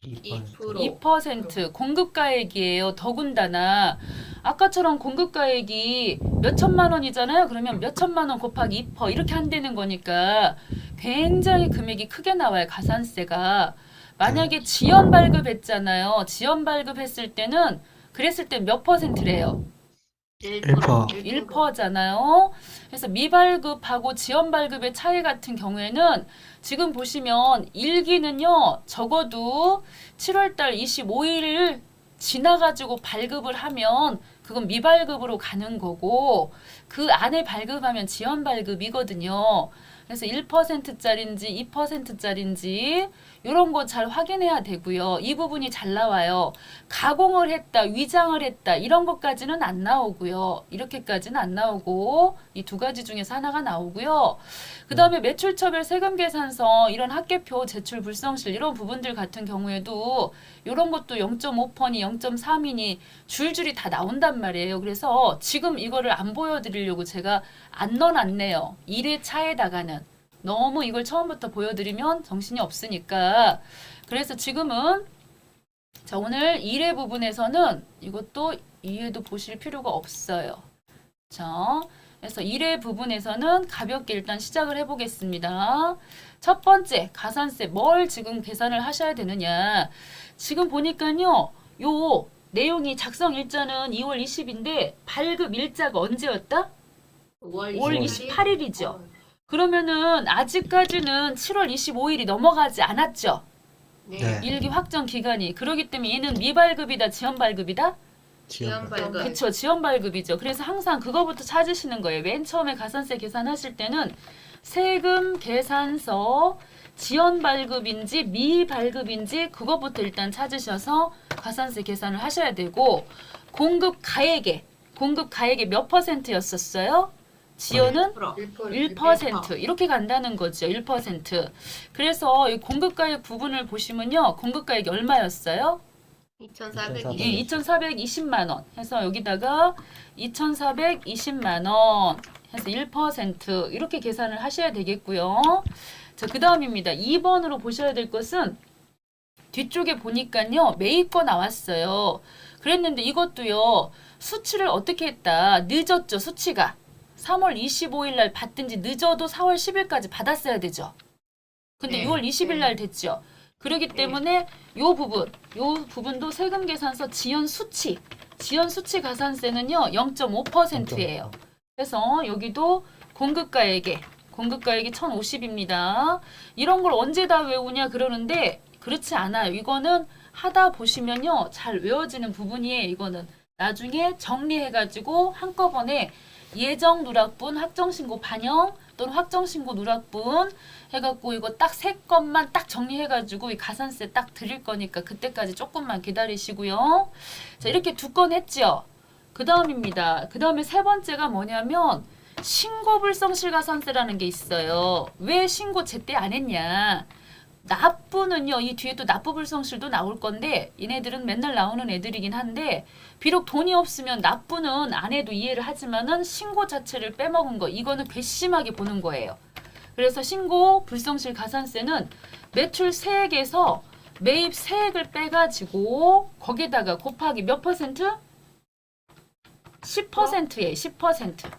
B: 2%.
A: 2% 공급가액이에요. 더군다나 아까처럼 공급가액이 몇 천만 원이잖아요. 그러면 몇 천만 원 곱하기 2% 이렇게 한다는 거니까 굉장히 금액이 크게 나와요. 가산세가. 만약에 지연 발급했잖아요. 지연 발급했을 때는 그랬을 때 몇 퍼센트래요?
B: 1%.
A: 1%잖아요. 그래서 미발급하고 지연 발급의 차이 같은 경우에는 지금 보시면 일기는요, 적어도 7월달 25일을 지나가지고 발급을 하면 그건 미발급으로 가는 거고 그 안에 발급하면 지연 발급이거든요. 그래서 1%짜리인지 2%짜리인지 이런 거 잘 확인해야 되고요. 이 부분이 잘 나와요. 가공을 했다, 위장을 했다 이런 것까지는 안 나오고요. 이렇게까지는 안 나오고 이 두 가지 중에서 하나가 나오고요. 그 다음에 매출처별 세금계산서 이런 합계표 제출 불성실 이런 부분들 같은 경우에도 이런 것도 0.5%니 0.3이니 줄줄이 다 나온단 말이에요. 그래서 지금 이거를 안 보여드리려고 제가 안 넣어놨네요. 1회차에다가는. 너무 이걸 처음부터 보여드리면 정신이 없으니까. 그래서 지금은 자 오늘 1회 부분에서는 이것도 2회도 보실 필요가 없어요. 자 그래서 1회 부분에서는 가볍게 일단 시작을 해보겠습니다. 첫 번째 가산세 뭘 지금 계산을 하셔야 되느냐. 지금 보니까요. 요 내용이 작성 일자는 2월 20인데 발급 일자가 언제였다? 5월 28일이죠. 그러면은 아직까지는 7월 25일이 넘어가지 않았죠.
C: 네.
A: 일기 확정 기간이. 그렇기 때문에 얘는 미발급이다, 지연 발급이다?
C: 지연 발급.
A: 그렇죠. 지연 발급이죠. 그래서 항상 그거부터 찾으시는 거예요. 맨 처음에 가산세 계산하실 때는 세금 계산서 지연 발급인지 미발급인지 그거부터 일단 찾으셔서 가산세 계산을 하셔야 되고 공급 가액에 몇 퍼센트였었어요? 지연은 1% 이렇게 간다는 거죠. 1%. 그래서 이 공급가액 부분을 보시면요. 공급가액이 얼마였어요?
C: 2,420.
A: 예, 2,420만 원 해서 여기다가 2,420만 원 해서 1% 이렇게 계산을 하셔야 되겠고요. 자, 그 다음입니다. 2번으로 보셔야 될 것은 뒤쪽에 보니까요. 매입거 나왔어요. 그랬는데 이것도요. 수치를 어떻게 했다. 늦었죠. 수치가. 3월 25일 날 받든지 늦어도 4월 10일까지 받았어야 되죠. 근데
C: 네.
A: 6월 20일 날 됐죠. 그렇기 때문에 요 부분도 세금 계산서 지연 수치 가산세는요 0.5%예요. 그래서 여기도 공급가액이 1,050입니다. 이런 걸 언제 다 외우냐 그러는데 그렇지 않아요. 이거는 하다 보시면요 잘 외워지는 부분이에요. 이거는 나중에 정리해가지고 한꺼번에 예정 누락분, 확정신고 반영 또는 확정신고 누락분 해갖고 이거 딱 세 건만 딱 정리해가지고 이 가산세 딱 드릴 거니까 그때까지 조금만 기다리시고요. 자 이렇게 두 건 했죠. 그 다음입니다. 그 다음에 세 번째가 뭐냐면 신고불성실가산세라는 게 있어요. 왜 신고 제때 안 했냐. 납부는요, 이 뒤에 또 납부 불성실도 나올 건데 얘네들은 맨날 나오는 애들이긴 한데 비록 돈이 없으면 납부는 안 해도 이해를 하지만은 신고 자체를 빼먹은 거 이거는 괘씸하게 보는 거예요. 그래서 신고 불성실 가산세는 매출 세액에서 매입 세액을 빼가지고 거기다가 곱하기 몇 퍼센트? 10%예요. 10%.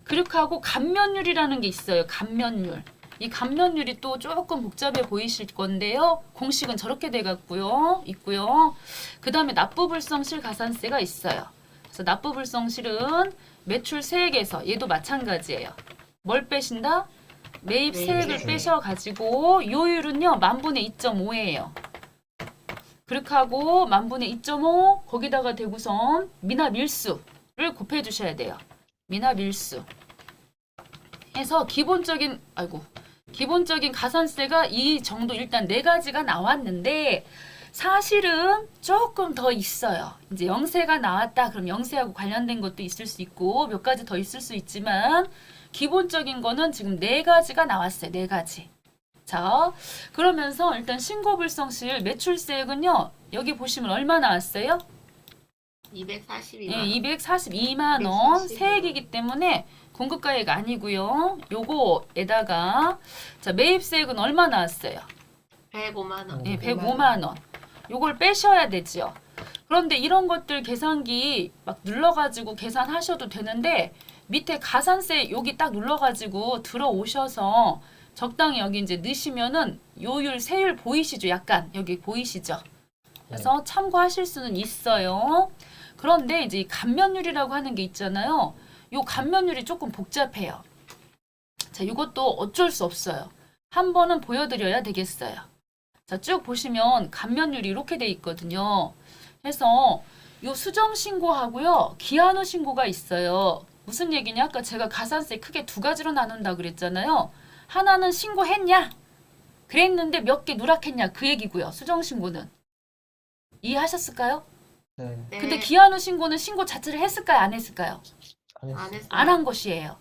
A: 그렇게 하고 감면율이라는 게 있어요. 감면율. 이 감면율이 또 조금 복잡해 보이실 건데요. 공식은 저렇게 돼갖고요. 있고요. 그 다음에 납부불성실 가산세가 있어요. 그래서 납부불성실은 매출 세액에서 얘도 마찬가지예요. 뭘 빼신다? 매입 세액을 빼셔가지고 요율은요. 만분의 2.5예요. 그렇게 하고 만분의 2.5 거기다가 대구선 미납일수를 곱해주셔야 돼요. 미납일수 해서 기본적인 가산세가 이 정도 일단 네 가지가 나왔는데 사실은 조금 더 있어요. 이제 영세가 나왔다. 그럼 영세하고 관련된 것도 있을 수 있고 몇 가지 더 있을 수 있지만 기본적인 거는 지금 네 가지가 나왔어요. 네 가지. 자, 그러면서 일단 신고불성실 매출세액은요. 여기 보시면 얼마 나왔어요?
C: 242만
A: 예,
C: 원.
A: 242만 원
C: 242만
A: 세액이기 때문에 공급가액 아니고요. 요거에다가 자, 매입세액은 얼마 나왔어요?
C: 105만 원.
A: 예, 105만 원. 요걸 빼셔야 되죠. 그런데 이런 것들 계산기 막 눌러가지고 계산하셔도 되는데 밑에 가산세 여기 딱 눌러가지고 들어오셔서 적당히 여기 이제 넣으시면은 요율 세율 보이시죠? 약간 여기 보이시죠? 그래서 참고하실 수는 있어요. 그런데 이제 이 감면율이라고 하는 게 있잖아요. 요 감면율이 조금 복잡해요. 자, 이것도 어쩔 수 없어요. 한 번은 보여드려야 되겠어요. 자, 쭉 보시면 감면율이 이렇게 돼 있거든요. 그래서 요 수정 신고하고요. 기한 후 신고가 있어요. 무슨 얘기냐? 아까 제가 가산세 크게 두 가지로 나눈다 그랬잖아요. 하나는 신고했냐? 그랬는데 몇 개 누락했냐? 그 얘기고요. 수정 신고는. 이해하셨을까요?
B: 네.
C: 네.
A: 근데 기한 후 신고는 신고 자체를 했을까요? 안 했을까요?
B: 안 했어요.
C: 안 했어요.
A: 안 한 것이에요.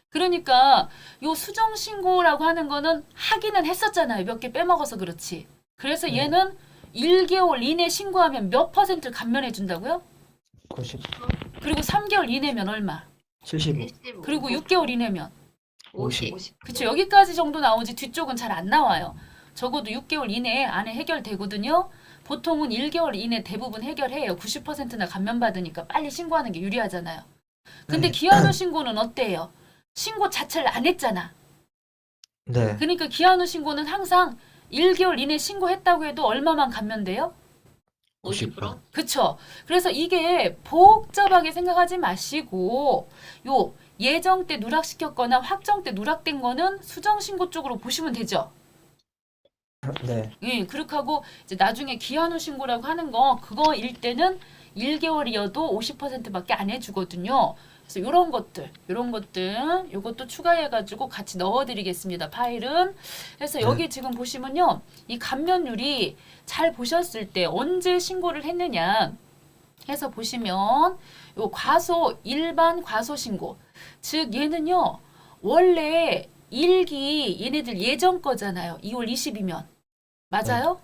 A: 그러니까 요 수정 신고라고 하는 거는 하기는 했었잖아요. 몇 개 빼먹어서 그렇지. 그래서
B: 네.
A: 얘는 1개월 이내 신고하면 몇 퍼센트를 감면해 준다고요?
B: 90,
A: 그리고 3개월 이내면 얼마?
B: 75,
C: 75.
A: 그리고 6개월 이내면
C: 50.
A: 그쵸. 여기까지 정도 나오지 뒤쪽은 잘 안 나와요. 적어도 6개월 이내에 안에 해결되거든요. 보통은 1개월 이내 대부분 해결해요. 90%나 감면받으니까 빨리 신고하는 게 유리하잖아요. 근데
B: 네.
A: 기한 후 신고는 어때요? 신고 자체를 안 했잖아.
B: 네.
A: 그러니까 기한 후 신고는 항상 1개월 이내 신고했다고 해도 얼마만 감면돼요?
C: 50%?
A: 그쵸. 그래서 이게 복잡하게 생각하지 마시고 요 예정 때 누락시켰거나 확정 때 누락된 거는 수정 신고 쪽으로 보시면 되죠.
B: 네.
A: 예, 그렇게 하고 이제 나중에 기한 후 신고라고 하는 거 그거일 때는 1개월이어도 50%밖에 안 해주거든요. 그래서 이런 것들, 요것도 추가해가지고 같이 넣어드리겠습니다. 파일은. 그래서 여기 지금 보시면요, 이 감면율이 잘 보셨을 때 언제 신고를 했느냐 해서 보시면 요 과소 일반 과소 신고, 즉 얘는요 원래 일기 얘네들 예정 거잖아요. 2월 20이면 맞아요?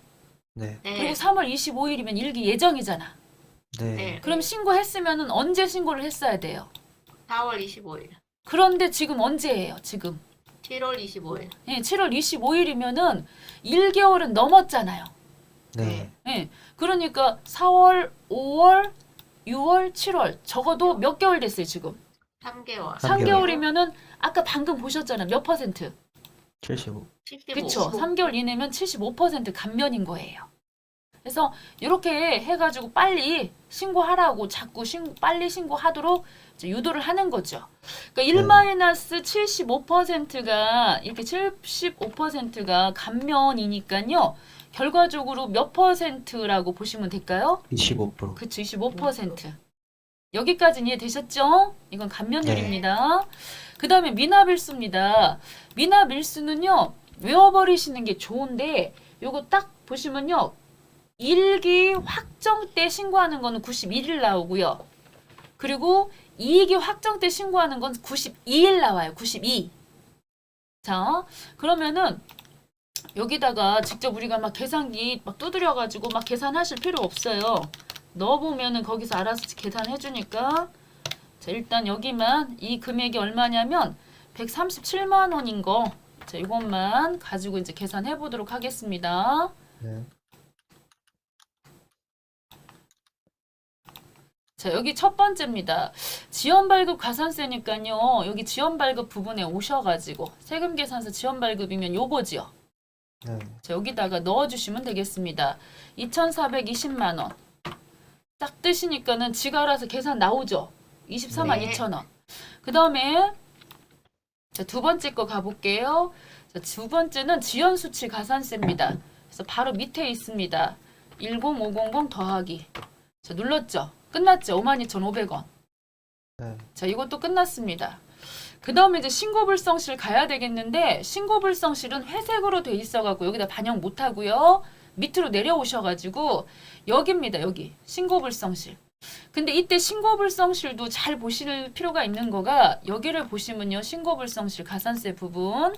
B: 네.
C: 네.
A: 그리고 3월 25일이면 일기 예정이잖아.
B: 네.
C: 네.
A: 그럼 신고했으면은 언제 신고를 했어야 돼요?
C: 4월 25일.
A: 그런데 지금 언제예요? 지금
C: 7월 25일.
A: 예, 7월 25일이면은 1개월은 넘었잖아요.
B: 네.
A: 예, 그러니까 4월, 5월, 6월, 7월 적어도 몇 개월 됐어요 지금?
C: 3개월.
A: 3개월이면은 아까 방금 보셨잖아요. 몇 퍼센트?
B: 75.
C: 75.
A: 그쵸? 3개월 이내면 75% 감면인 거예요. 그래서 이렇게 해가지고 빨리 신고하라고 자꾸 빨리 신고하도록 이제 유도를 하는 거죠. 그러니까 1-75%가 이렇게 75%가 감면이니까요. 결과적으로 몇 퍼센트라고 보시면 될까요?
B: 25%.
A: 그쵸, 25%. 여기까지는 이해되셨죠? 이건 감면율입니다. 그 다음에 미납일수입니다. 미납일수는요, 외워버리시는 게 좋은데, 요거 딱 보시면요, 일기 확정 때 신고하는 거는 91일 나오고요. 그리고 이익이 확정 때 신고하는 건 92일 나와요. 92. 자, 그러면은 여기다가 직접 우리가 막 계산기 막 두드려가지고 막 계산하실 필요 없어요. 넣어보면은 거기서 알아서 계산해 주니까. 자, 일단 여기만 이 금액이 얼마냐면 137만 원인 거. 자, 이것만 가지고 이제 계산해 보도록 하겠습니다.
B: 네.
A: 자, 여기 첫 번째입니다. 지연발급 가산세니까요. 여기 지연발급 부분에 오셔가지고 세금계산서 지연발급이면 요거지요.
B: 네.
A: 자, 여기다가 넣어주시면 되겠습니다. 2,420만 원. 딱 뜨시니까는 지가 알아서 계산 나오죠. 24만
C: 네.
A: 2천 원. 그 다음에 자, 두 번째 거 가볼게요. 자, 두 번째는 지연수치 가산세입니다. 그래서 바로 밑에 있습니다. 10500 더하기. 자, 눌렀죠. 끝났죠. 52,500원.
B: 네.
A: 자, 이것도 끝났습니다. 그 다음에 이제 신고불성실 가야 되겠는데, 신고불성실은 회색으로 돼 있어갖고 여기다 반영 못하고요. 밑으로 내려오셔가지고 여기입니다. 여기 신고불성실. 근데 이때 신고불성실도 잘 보실 필요가 있는 거가 여기를 보시면요. 신고불성실 가산세 부분.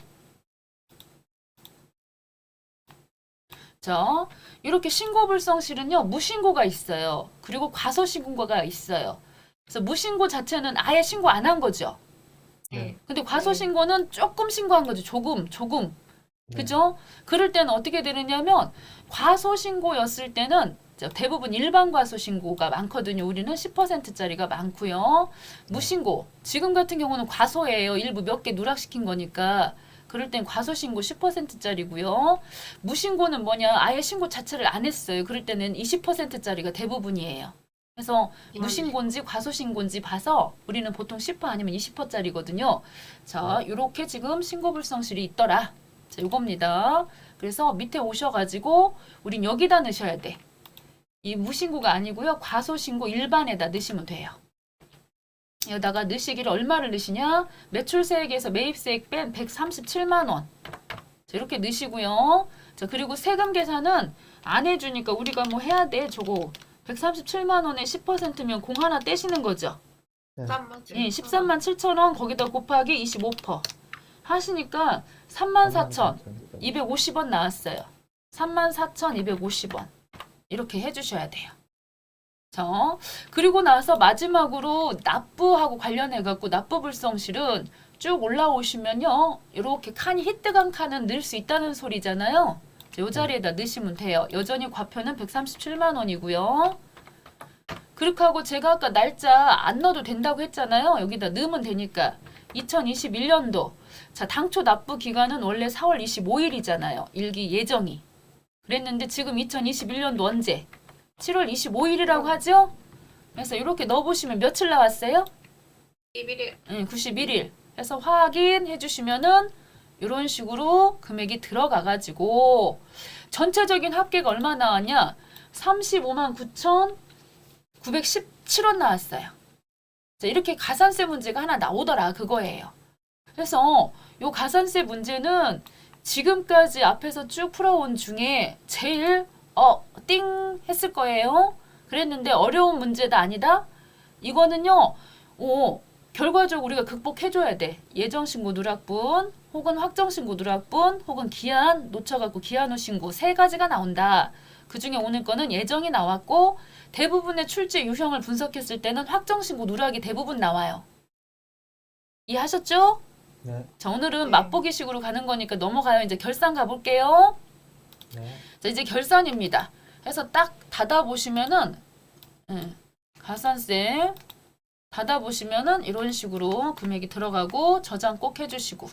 A: 자, 이렇게 신고불성실은요. 무신고가 있어요. 그리고 과소신고가 있어요. 그래서 무신고 자체는 아예 신고 안 한 거죠.
C: 네.
A: 근데 과소신고는 조금 신고한 거죠. 조금.
B: 네.
A: 그죠? 그럴 때는 어떻게 되느냐면 과소신고였을 때는 대부분 일반 과소신고가 많거든요. 우리는 10%짜리가 많고요. 무신고. 지금 같은 경우는 과소예요. 일부 몇 개 누락시킨 거니까. 그럴 땐 과소신고 10%짜리고요. 무신고는 뭐냐? 아예 신고 자체를 안 했어요. 그럴 때는 20%짜리가 대부분이에요. 그래서 무신고인지 과소신고인지 봐서 우리는 보통 10% 아니면 20%짜리거든요. 자, 이렇게 지금 신고불성실이 있더라. 자, 요겁니다. 그래서 밑에 오셔가지고 우린 여기다 넣으셔야 돼. 이 무신고가 아니고요. 과소신고 일반에다 넣으시면 돼요. 여기다가 넣으시기를 얼마를 넣으시냐? 매출세액에서 매입세액 뺀 137만 원. 자, 이렇게 넣으시고요. 자, 그리고 세금 계산은 안 해주니까 우리가 뭐 해야 돼? 저거 137만 원에 10%면 공 하나 떼시는 거죠.
B: 네.
A: 13만 7천 원 거기다 곱하기 25% 하시니까 34,250원 나왔어요. 34,250원. 이렇게 해주셔야 돼요. 자, 그리고 나서 마지막으로 납부하고 관련해갖고 납부불성실은 쭉 올라오시면요. 이렇게 칸이 희뜩한 칸은 넣을 수 있다는 소리잖아요. 이 자리에다 넣으시면 돼요. 여전히 과표는 137만 원이고요. 그렇게 하고 제가 아까 날짜 안 넣어도 된다고 했잖아요. 여기다 넣으면 되니까. 2021년도. 자, 당초 납부 기간은 원래 4월 25일이잖아요. 일기 예정이. 그랬는데 지금 2021년도 언제? 7월 25일이라고 하죠? 그래서 이렇게 넣어보시면 며칠 나왔어요?
C: 11일.
A: 91일. 해서 확인해 주시면은 이런 식으로 금액이 들어가가지고 전체적인 합계가 얼마 나왔냐? 35만 9,917원 나왔어요. 자, 이렇게 가산세 문제가 하나 나오더라 그거예요. 그래서 요 가산세 문제는 지금까지 앞에서 쭉 풀어온 중에 제일 띵 했을 거예요. 그랬는데 어려운 문제다 아니다? 이거는요. 결과적으로 우리가 극복해줘야 돼. 예정신고 누락분 혹은 확정신고 누락분 혹은 기한 놓쳐갖고 기한 후 신고 세 가지가 나온다. 그중에 오늘 거는 예정이 나왔고 대부분의 출제 유형을 분석했을 때는 확정신고 누락이 대부분 나와요. 이해하셨죠?
B: 네.
A: 자, 오늘은
C: 네.
A: 맛보기식으로 가는 거니까 넘어가요. 이제 결산 가볼게요.
B: 네.
A: 자, 이제 결산입니다. 해서 딱 닫아보시면은, 가산세 닫아보시면은 이런 식으로 금액이 들어가고 저장 꼭 해주시고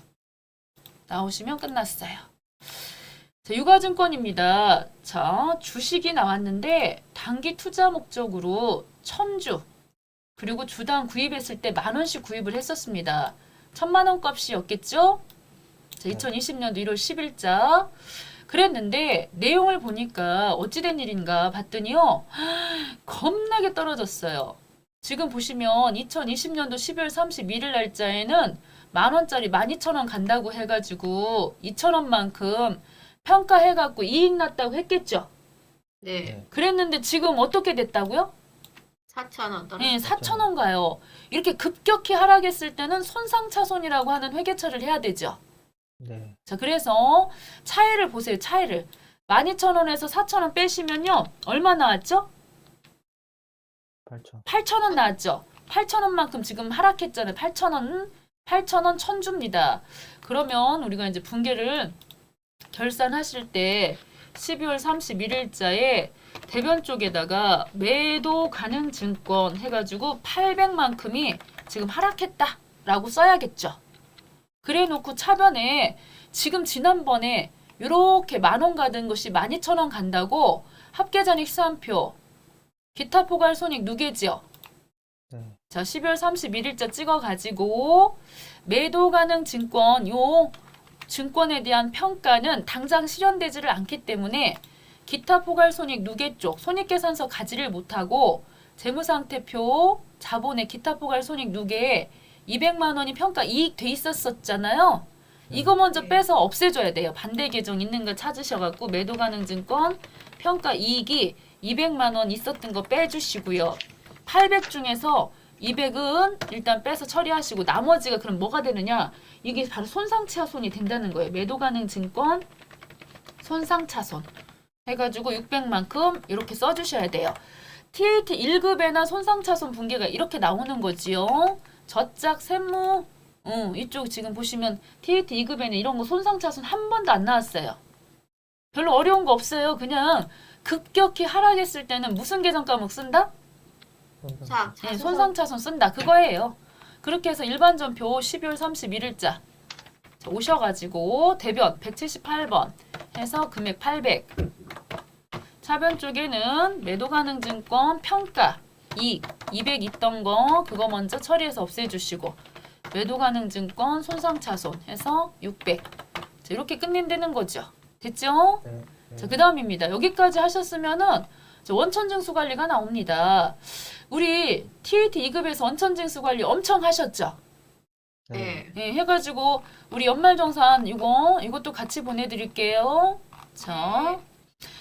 A: 나오시면 끝났어요. 자, 유가증권입니다. 자, 주식이 나왔는데 단기 투자 목적으로 1000주 그리고 주당 구입했을 때 10,000원씩 구입을 했었습니다. 1,000만 원 값이었겠죠? 자, 2020년도 1월 10일자 그랬는데 내용을 보니까 어찌된 일인가 봤더니요. 겁나게 떨어졌어요. 지금 보시면 2020년도 12월 31일 날짜에는 10,000원짜리 12,000원 간다고 해가지고 2,000원만큼 평가해갖고 이익 났다고 했겠죠?
C: 네.
A: 그랬는데 지금 어떻게 됐다고요?
C: 4,000원 떨어졌어요.
A: 네, 4,000원 가요. 이렇게 급격히 하락했을 때는 손상차손이라고 하는 회계처리를 해야 되죠.
B: 네.
A: 자, 그래서 차이를 보세요. 차이를. 12,000원에서 4,000원 빼시면요. 얼마 나왔죠?
B: 8천.
A: 8,000원 나왔죠? 8,000원만큼 지금 하락했잖아요. 8,000원 천주입니다. 그러면 우리가 이제 분계를 결산하실 때 12월 31일자에 대변 쪽에다가 매도 가능 증권 해가지고 800만큼이 지금 하락했다라고 써야겠죠. 그래 놓고 차변에 지금 지난번에 이렇게 10,000원 가던 것이 12,000원 간다고 합계잔익 수환표 기타 포괄 손익 누계지요.
B: 네.
A: 자, 12월 31일자 찍어가지고 매도 가능 증권 요 증권에 대한 평가는 당장 실현되지를 않기 때문에 기타 포괄 손익 누계 쪽 손익계산서 가지를 못하고 재무상태표 자본의 기타 포괄 손익 누계에 200만 원이 평가 이익 돼 있었잖아요. 이거 먼저 빼서 없애줘야 돼요. 반대 계정 있는 거 찾으셔갖고 매도 가능 증권 평가 이익이 200만 원 있었던 거 빼주시고요. 800 중에서 200은 일단 빼서 처리하시고 나머지가 그럼 뭐가 되느냐? 이게 바로 손상차손이 된다는 거예요. 매도 가능 증권 손상차손 해가지고 600만큼 이렇게 써주셔야 돼요. TAT 1급에나 손상차손 분계가 이렇게 나오는 거지요. 저짝 세무 이쪽 지금 보시면 TAT 2급에는 이런 거 손상차손 한 번도 안 나왔어요. 별로 어려운 거 없어요. 그냥 급격히 하락했을 때는 무슨 계정 과목 쓴다?
C: 자,
A: 네, 손상차손 쓴다. 그거예요. 그렇게 해서 일반전표 12월 31일자 오셔가지고 대변 178번 해서 금액 800 차변 쪽에는 매도 가능 증권 평가 이익 200 있던 거 그거 먼저 처리해서 없애주시고 매도 가능 증권 손상차손 해서 600 자, 이렇게 끝낸다는 거죠. 됐죠?
B: 네.
A: 자, 그 다음입니다. 여기까지 하셨으면은 원천징수 관리가 나옵니다. 우리 TAT 2급에서 원천징수 관리 엄청 하셨죠?
C: 네.
A: 예, 해가지고 우리 연말정산 이것도 같이 보내드릴게요. 자,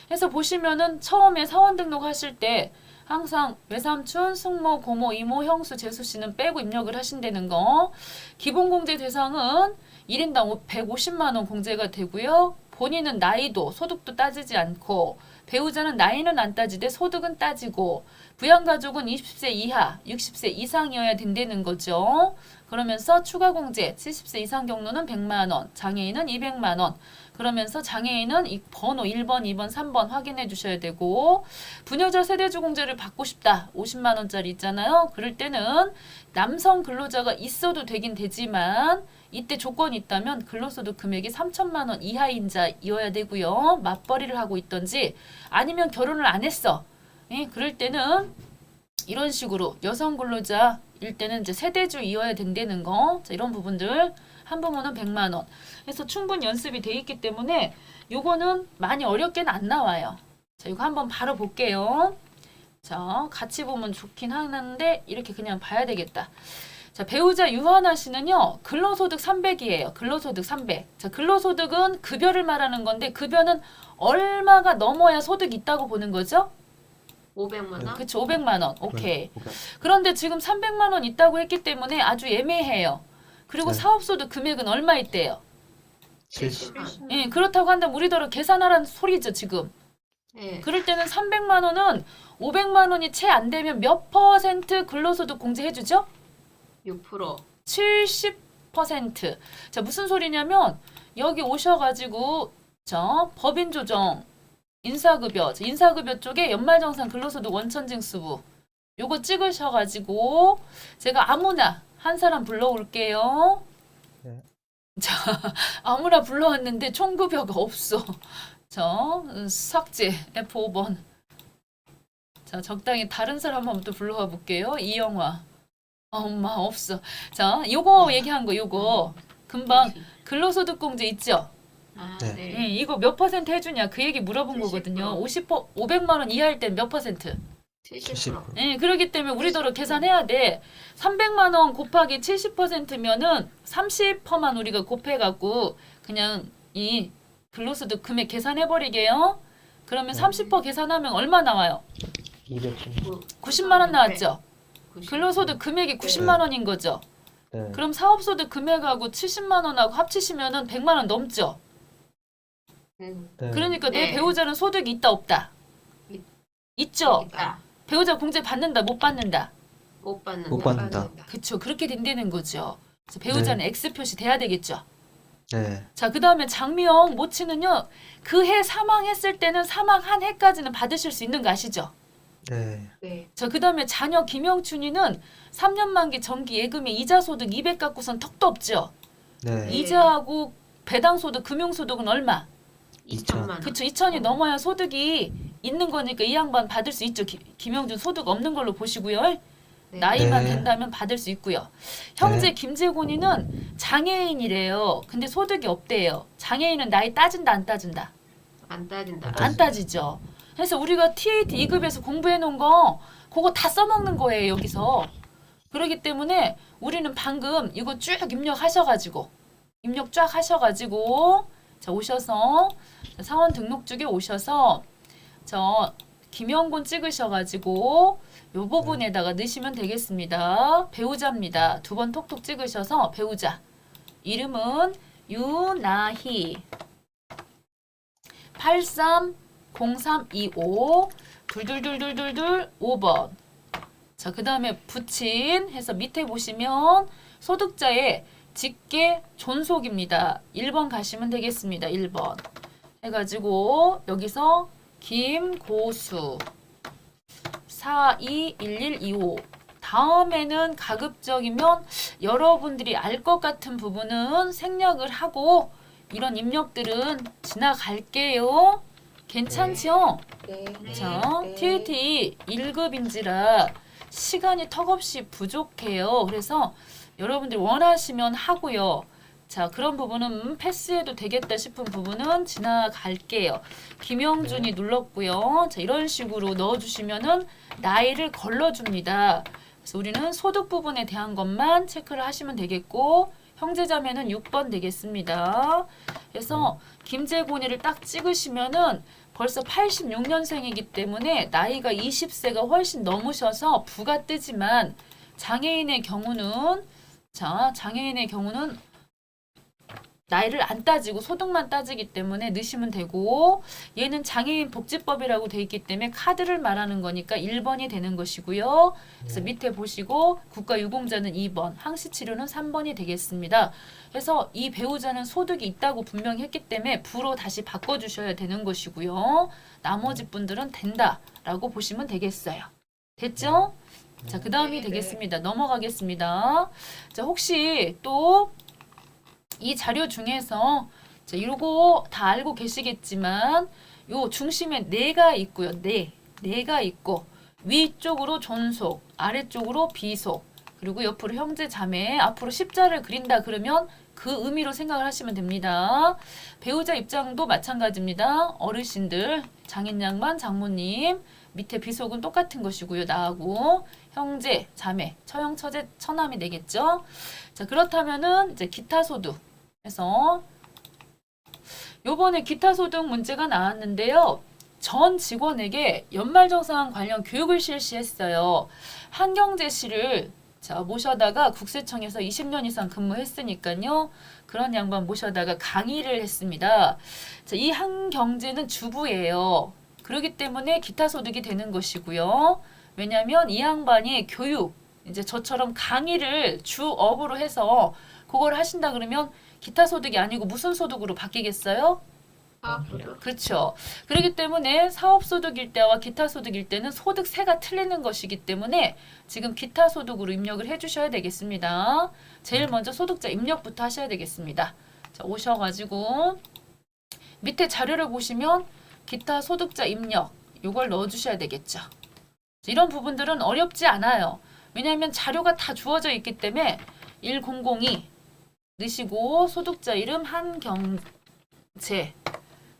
A: 해서 보시면은 처음에 사원 등록하실 때 항상 외삼촌, 숙모, 고모, 이모, 형수, 재수 씨는 빼고 입력을 하신다는 거. 기본공제 대상은 1인당 150만 원 공제가 되고요. 본인은 나이도 소득도 따지지 않고 배우자는 나이는 안 따지되 소득은 따지고 부양가족은 20세 이하, 60세 이상이어야 된다는 거죠. 그러면서 추가 공제 70세 이상 경로는 100만 원, 장애인은 200만 원. 그러면서 장애인은 이 번호 1번, 2번, 3번 확인해 주셔야 되고 부녀자 세대주 공제를 받고 싶다. 50만 원짜리 있잖아요. 그럴 때는 남성 근로자가 있어도 되긴 되지만 이때 조건이 있다면 근로소득 금액이 3천만 원 이하인 자이어야 되고요. 맞벌이를 하고 있던지 아니면 결혼을 안 했어. 예, 그럴 때는 이런 식으로 여성 근로자일 때는 이제 세대주이어야 된다는 거. 자, 이런 부분들 한부모는 100만 원. 그래서 충분히 연습이 돼 있기 때문에 요거는 많이 어렵게는 안 나와요. 자, 이거 한번 바로 볼게요. 자, 같이 보면 좋긴 하는데 이렇게 그냥 봐야 되겠다. 자, 배우자 유하나 씨는요. 근로소득 300이에요. 근로소득 300. 자, 근로소득은 급여를 말하는 건데 급여는 얼마가 넘어야 소득이 있다고 보는 거죠?
C: 500만 원?
A: 그쵸, 500만 원. 오케이.
B: 오케이.
A: 그런데 지금 300만 원 있다고 했기 때문에 아주 애매해요. 그리고
B: 네.
A: 사업소득 금액은 얼마 있대요?
B: 70.
A: 예, 그렇다고 한다면 우리더러 계산하라는 소리죠, 지금.
C: 네.
A: 그럴 때는 300만 원은 500만 원이 채 안 되면 몇 퍼센트 근로소득 공제해주죠?
C: 6%.
A: 70%. 자, 무슨 소리냐면 여기 오셔가지고 법인 조정 인사급여 인사급여 쪽에 연말정산 근로소득 원천징수부 요거 찍으셔가지고 제가 아무나 한 사람 불러올게요.
B: 네.
A: 자, 아무나 불러왔는데 총급여가 없어. 자, 삭제 F5번. 자, 적당히 다른 사람 한번 또 불러와 볼게요. 이영화. 엄마 없어. 자, 요거 얘기한 거 요거 금방 근로소득 공제 있죠?
C: 아,
B: 네.
C: 네.
A: 예, 이거 몇 퍼센트 해주냐 그 얘기 물어본
C: 70%.
A: 거거든요. 500만 원 이하일 땐 몇 퍼센트?
C: 70%.
A: 예, 그렇기 때문에 우리더러 계산해야 돼. 300만 원 곱하기 70%면은 30%만 우리가 곱해갖고 그냥 이 근로소득 금액 계산해버리게요. 그러면 30% 계산하면 얼마 나와요?
B: 210.
A: 90만 원 나왔죠?
C: 90.
A: 근로소득 금액이 90만 원인 거죠.
B: 네.
A: 그럼 사업소득 금액하고 70만 원하고 합치시면은 100만 원 넘죠.
B: 네.
A: 그러니까 내
C: 네.
A: 배우자는 소득이 있다 없다.
C: 있-
A: 있죠.
C: 있다.
A: 배우자 공제 받는다 못 받는다.
C: 못 받는다.
B: 못 받는다.
A: 그쵸. 그렇게 된다는 거죠. 그래서 배우자는 X 표시 돼야 되겠죠.
B: 네.
A: 자, 그 다음에 장미영 모치는요. 그 해 사망했을 때는 사망한 해까지는 받으실 수 있는 거 아시죠?
B: 네.
C: 네.
A: 자, 그 다음에 자녀 김영춘이는 3년 만기 정기 예금에 이자 소득 200 갖고선 턱도 없죠.
B: 네.
A: 이자하고 배당 소득, 금융 소득은 얼마?
C: 2천만 원.
A: 그쵸. 2천이 넘어야 소득이 있는 거니까 이 양반 받을 수 있죠. 김영준 소득 없는 걸로 보시고요.
C: 네.
A: 나이만
B: 네.
A: 된다면 받을 수 있고요. 형제
B: 네.
A: 김재곤이는 장애인이래요. 근데 소득이 없대요. 장애인은 나이 따진다 안 따진다?
C: 안 따진다.
A: 안 따지죠. 그래서 우리가 TAT 2급에서 공부해 놓은 거 그거 다 써먹는 거예요. 여기서. 그렇기 때문에 우리는 방금 이거 쭉 입력하셔가지고 자 오셔서 사원 등록증에 오셔서 저 김영곤 찍으셔가지고 요 부분에다가 넣으시면 되겠습니다. 배우자입니다. 두 번 톡톡 찍으셔서 배우자 이름은 유나희 830325 둘둘둘둘둘둘 5번. 자, 그 다음에 부친 해서 밑에 보시면 소득자의 직계 존속입니다. 1번 가시면 되겠습니다. 1번 해가지고 여기서 김고수 421125 다음에는 가급적이면 여러분들이 알 것 같은 부분은 생략을 하고 이런 입력들은 지나갈게요. 괜찮죠?
C: 네.
A: 자, TAT 1급인지라 시간이 턱없이 부족해요. 그래서 여러분들이 원하시면 하고요. 자, 그런 부분은 패스해도 되겠다 싶은 부분은 지나갈게요. 김영준이 눌렀고요. 자, 이런 식으로 넣어주시면은 나이를 걸러줍니다. 그래서 우리는 소득 부분에 대한 것만 체크를 하시면 되겠고 형제자매는 6번 되겠습니다. 그래서 김재곤이를 딱 찍으시면은 벌써 86년생이기 때문에 나이가 20세가 훨씬 넘으셔서 부가 뜨지만 장애인의 경우는 나이를 안 따지고 소득만 따지기 때문에 넣으시면 되고 얘는 장애인 복지법이라고 돼 있기 때문에 카드를 말하는 거니까 1번이 되는 것이고요. 그래서 밑에 보시고 국가유공자는 2번, 항시치료는 3번이 되겠습니다. 그래서 이 배우자는 소득이 있다고 분명히 했기 때문에 부로 다시 바꿔주셔야 되는 것이고요. 나머지 분들은 된다라고 보시면 되겠어요. 됐죠? 자, 그 다음이
C: 네, 네.
A: 되겠습니다. 넘어가겠습니다. 자, 혹시 또 이 자료 중에서 자, 이거 다 알고 계시겠지만 요 중심에 네가 있고요. 네가 있고 위쪽으로 존속, 아래쪽으로 비속, 그리고 옆으로 형제 자매, 앞으로 십자를 그린다 그러면 그 의미로 생각을 하시면 됩니다. 배우자 입장도 마찬가지입니다. 어르신들, 장인 양반, 장모님, 밑에 비속은 똑같은 것이고요. 나하고 형제, 자매, 처형, 처제, 처남이 되겠죠. 자, 그렇다면은 이제 기타 소득 해서 요번에 기타 소득 문제가 나왔는데요. 전 직원에게 연말정산 관련 교육을 실시했어요. 한경재 씨를 자, 모셔다가 국세청에서 20년 이상 근무했으니까요. 그런 양반 모셔다가 강의를 했습니다. 자, 이 한경재는 주부예요. 그렇기 때문에 기타 소득이 되는 것이고요. 왜냐하면 이 양반이 교육, 이제 저처럼 강의를 주업으로 해서 그걸 하신다 그러면 기타 소득이 아니고 무슨 소득으로 바뀌겠어요?
C: 사업소득.
A: 그렇죠. 그렇기 때문에 사업소득일 때와 기타 소득일 때는 소득세가 틀리는 것이기 때문에 지금 기타 소득으로 입력을 해주셔야 되겠습니다. 제일 먼저 소득자 입력부터 하셔야 되겠습니다. 자, 오셔가지고 밑에 자료를 보시면 기타 소득자 입력 이걸 넣어주셔야 되겠죠. 이런 부분들은 어렵지 않아요. 왜냐하면 자료가 다 주어져 있기 때문에 1002 넣으시고 소득자 이름 한경재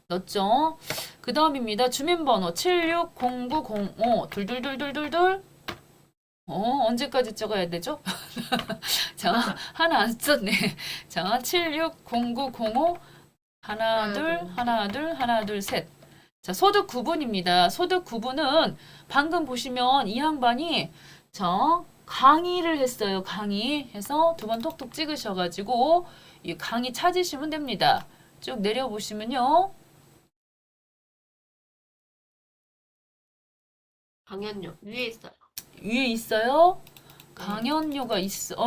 A: 넣었죠. 그 다음입니다. 주민번호 760905 둘둘둘둘둘둘 언제까지 적어야 되죠? 자, 하나 안 썼네. 자, 760905 하나 둘 셋. 자, 소득 구분입니다. 소득 구분은 방금 보시면 이 양반이 강의를 했어요. 강의 해서 두 번 톡톡 찍으셔가지고 이 강의 찾으시면 됩니다. 쭉 내려보시면요.
C: 강연료 위에 있어요.
A: 위에 있어요. 강연료가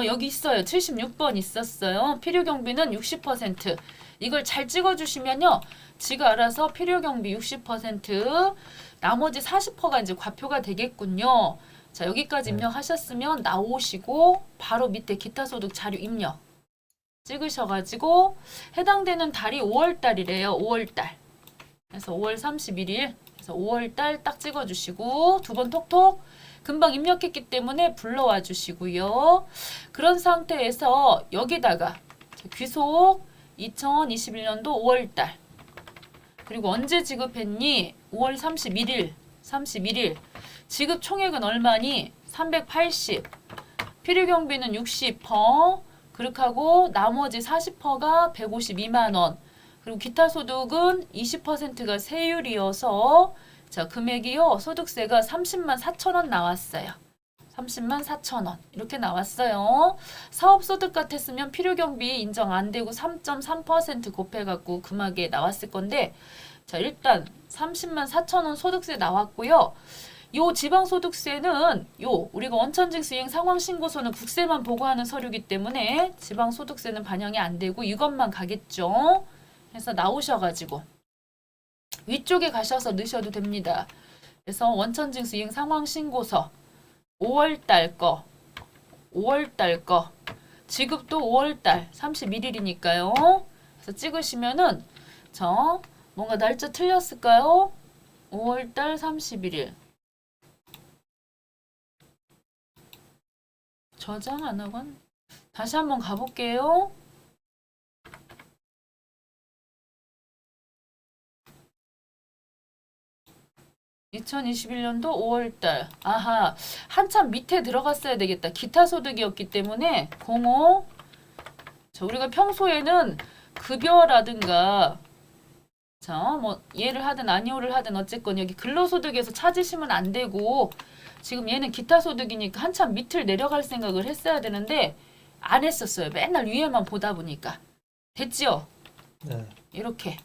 A: 여기 있어요. 76번 있었어요. 필요경비는 60%. 이걸 잘 찍어주시면요. 지가 알아서 필요경비 60%, 나머지 40%가 이제 과표가 되겠군요. 자, 여기까지
B: 네.
A: 입력하셨으면 나오시고 바로 밑에 기타 소득 자료 입력 찍으셔가지고 해당되는 달이 5월달이래요. 5월달. 그래서 5월 31일. 그래서 5월달 딱 찍어주시고 두 번 톡톡 금방 입력했기 때문에 불러와 주시고요. 그런 상태에서 여기다가 귀속 2021년도 5월달 그리고 언제 지급했니? 5월 31일 지급 총액은 얼마니? 380 필요경비는 60%, 그렇게 하고 나머지 40%가 152만원, 그리고 기타 소득은 20%가 세율이어서 자, 금액이요. 소득세가 30만 4천원 나왔어요. 30만 4천원 이렇게 나왔어요. 사업소득 같았으면 필요경비 인정 안 되고 3.3% 곱해갖고 금액에 나왔을 건데 자, 일단 30만 4천원 소득세 나왔고요. 요 지방소득세는 우리가 원천징수 이행 상황신고서는 국세만 보고하는 서류이기 때문에 지방소득세는 반영이 안 되고 이것만 가겠죠. 그래서 나오셔가지고 위쪽에 가셔서 넣으셔도 됩니다. 그래서 원천징수 이행 상황신고서 5월달 거 지급도 5월달 31일이니까요. 그래서 찍으시면은 뭔가 날짜 틀렸을까요? 5월달 31일 저장 안 하고 다시 한번 가볼게요. (2021년도) 5월달 아하 한참 밑에 들어갔어야 되겠다. 기타 소득이었기 때문에 05 자, 우리가 평소에는 급여라든가 뭐 얘를 하든 아니오를 하든 어쨌건 여기 근로소득에서 찾으시면 안 되고 지금 얘는 기타 소득이니까 한참 밑을 내려갈 생각을 했어야 되는데 안 했었어요. 맨날 위에만 보다 보니까. 됐지요?
B: 네.
A: 이렇게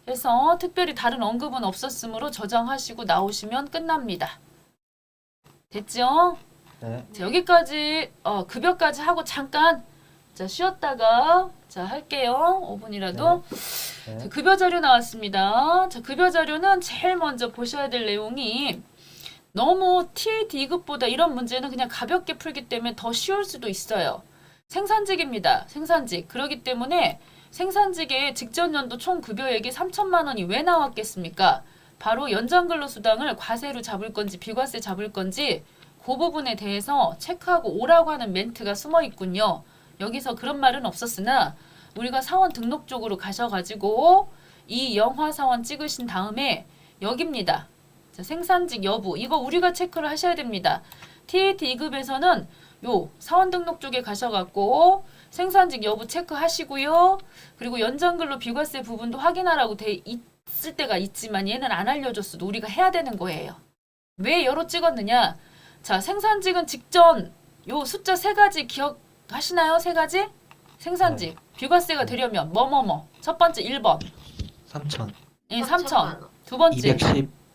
A: 해서 특별히 다른 언급은 없었으므로 저장하시고 나오시면 끝납니다. 됐죠?
B: 네.
A: 자, 여기까지 급여까지 하고 잠깐 자 쉬었다가 자 할게요. 5분이라도.
B: 네.
A: 자, 급여 자료 나왔습니다. 자, 급여 자료는 제일 먼저 보셔야 될 내용이 너무 TAT 2급보다 이런 문제는 그냥 가볍게 풀기 때문에 더 쉬울 수도 있어요. 생산직입니다. 생산직. 그렇기 때문에 생산직의 직전 연도 총 급여액이 3천만 원이 왜 나왔겠습니까? 바로 연장근로수당을 과세로 잡을 건지 비과세 잡을 건지 그 부분에 대해서 체크하고 오라고 하는 멘트가 숨어 있군요. 여기서 그런 말은 없었으나 우리가 사원 등록 쪽으로 가셔가지고 이 영화사원 찍으신 다음에 여기입니다. 자, 생산직 여부 이거 우리가 체크를 하셔야 됩니다. TAT 2급에서는 요 사원 등록 쪽에 가셔갖고 생산직 여부 체크하시고요. 그리고 연장근로 비과세 부분도 확인하라고 돼 있을 때가 있지만 얘는 안 알려줬어도 우리가 해야 되는 거예요. 왜 여로 찍었느냐? 자, 생산직은 직전 요 숫자 세 가지 기억하시나요? 세 가지? 생산직 비과세가 되려면 첫 번째 1번
B: 3천,
A: 예, 3천 두 번째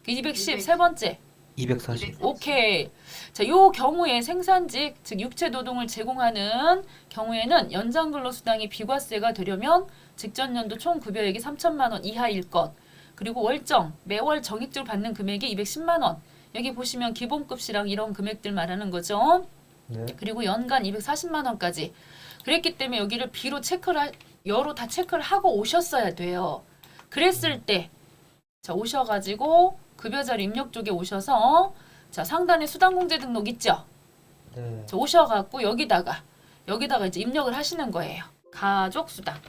B: 210,
A: 세 번째
B: 240.
A: 오케이. 자, 요 경우에 생산직, 즉 육체 노동을 제공하는 경우에는 연장근로수당이 비과세가 되려면 직전 연도 총 급여액이 3천만 원 이하일 것. 그리고 월정, 매월 정액적으로 받는 금액이 210만 원. 여기 보시면 기본급시랑 이런 금액들 말하는 거죠.
B: 네.
A: 그리고 연간 240만 원까지. 그랬기 때문에 여기를 B로 여로 다 체크를 하고 오셨어야 돼요. 그랬을 때 자, 오셔가지고 급여자료 입력 쪽에 오셔서 자, 상단에 수당공제 등록 있죠?
B: 네.
A: 자, 오셔갖고 여기다가 이제 입력을 하시는 거예요. 가족수당.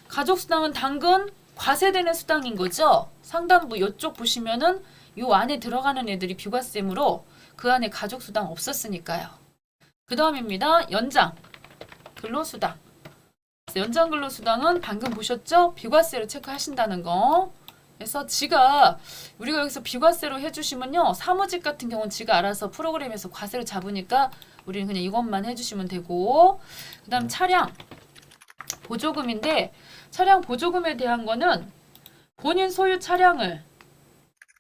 A: 가족수당은 당근 과세되는 수당인 거죠? 상단부 이쪽 보시면은 요 안에 들어가는 애들이 비과세므로 그 안에 가족수당 없었으니까요. 그 다음입니다. 연장 근로수당. 연장 근로수당은 방금 보셨죠? 비과세로 체크하신다는 거. 그래서 지가 우리가 여기서 비과세로 해주시면요. 사무직 같은 경우는 지가 알아서 프로그램에서 과세를 잡으니까 우리는 그냥 이것만 해주시면 되고 그 다음 차량 보조금인데 차량 보조금에 대한 거는 본인 소유 차량을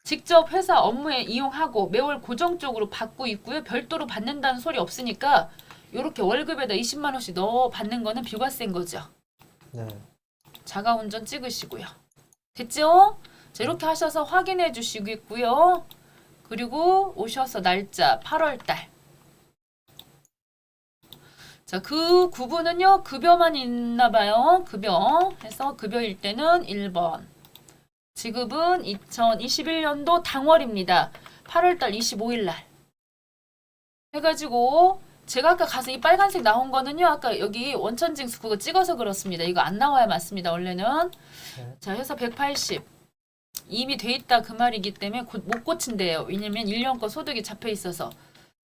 A: 직접 회사 업무에 이용하고 매월 고정적으로 받고 있고요. 별도로 받는다는 소리 없으니까 이렇게 월급에다 20만 원씩 넣어 받는 거는 비과세인 거죠.
B: 네.
A: 자가운전 찍으시고요. 됐죠? 자, 이렇게 하셔서 확인해 주시겠고요. 그리고 오셔서 날짜 8월 달. 자, 그 구분은요. 급여만 있나 봐요. 급여. 해서 급여일 때는 1번. 지급은 2021년도 당월입니다. 8월 달 25일 날. 해가지고 제가 아까 가서 이 빨간색 나온 거는요. 아까 여기 원천징수 그거 찍어서 그렇습니다. 이거 안 나와야 맞습니다. 원래는.
B: 네.
A: 자, 해서 180. 이미 돼 있다 그 말이기 때문에 못 고친대요. 왜냐면 1년 거 소득이 잡혀 있어서.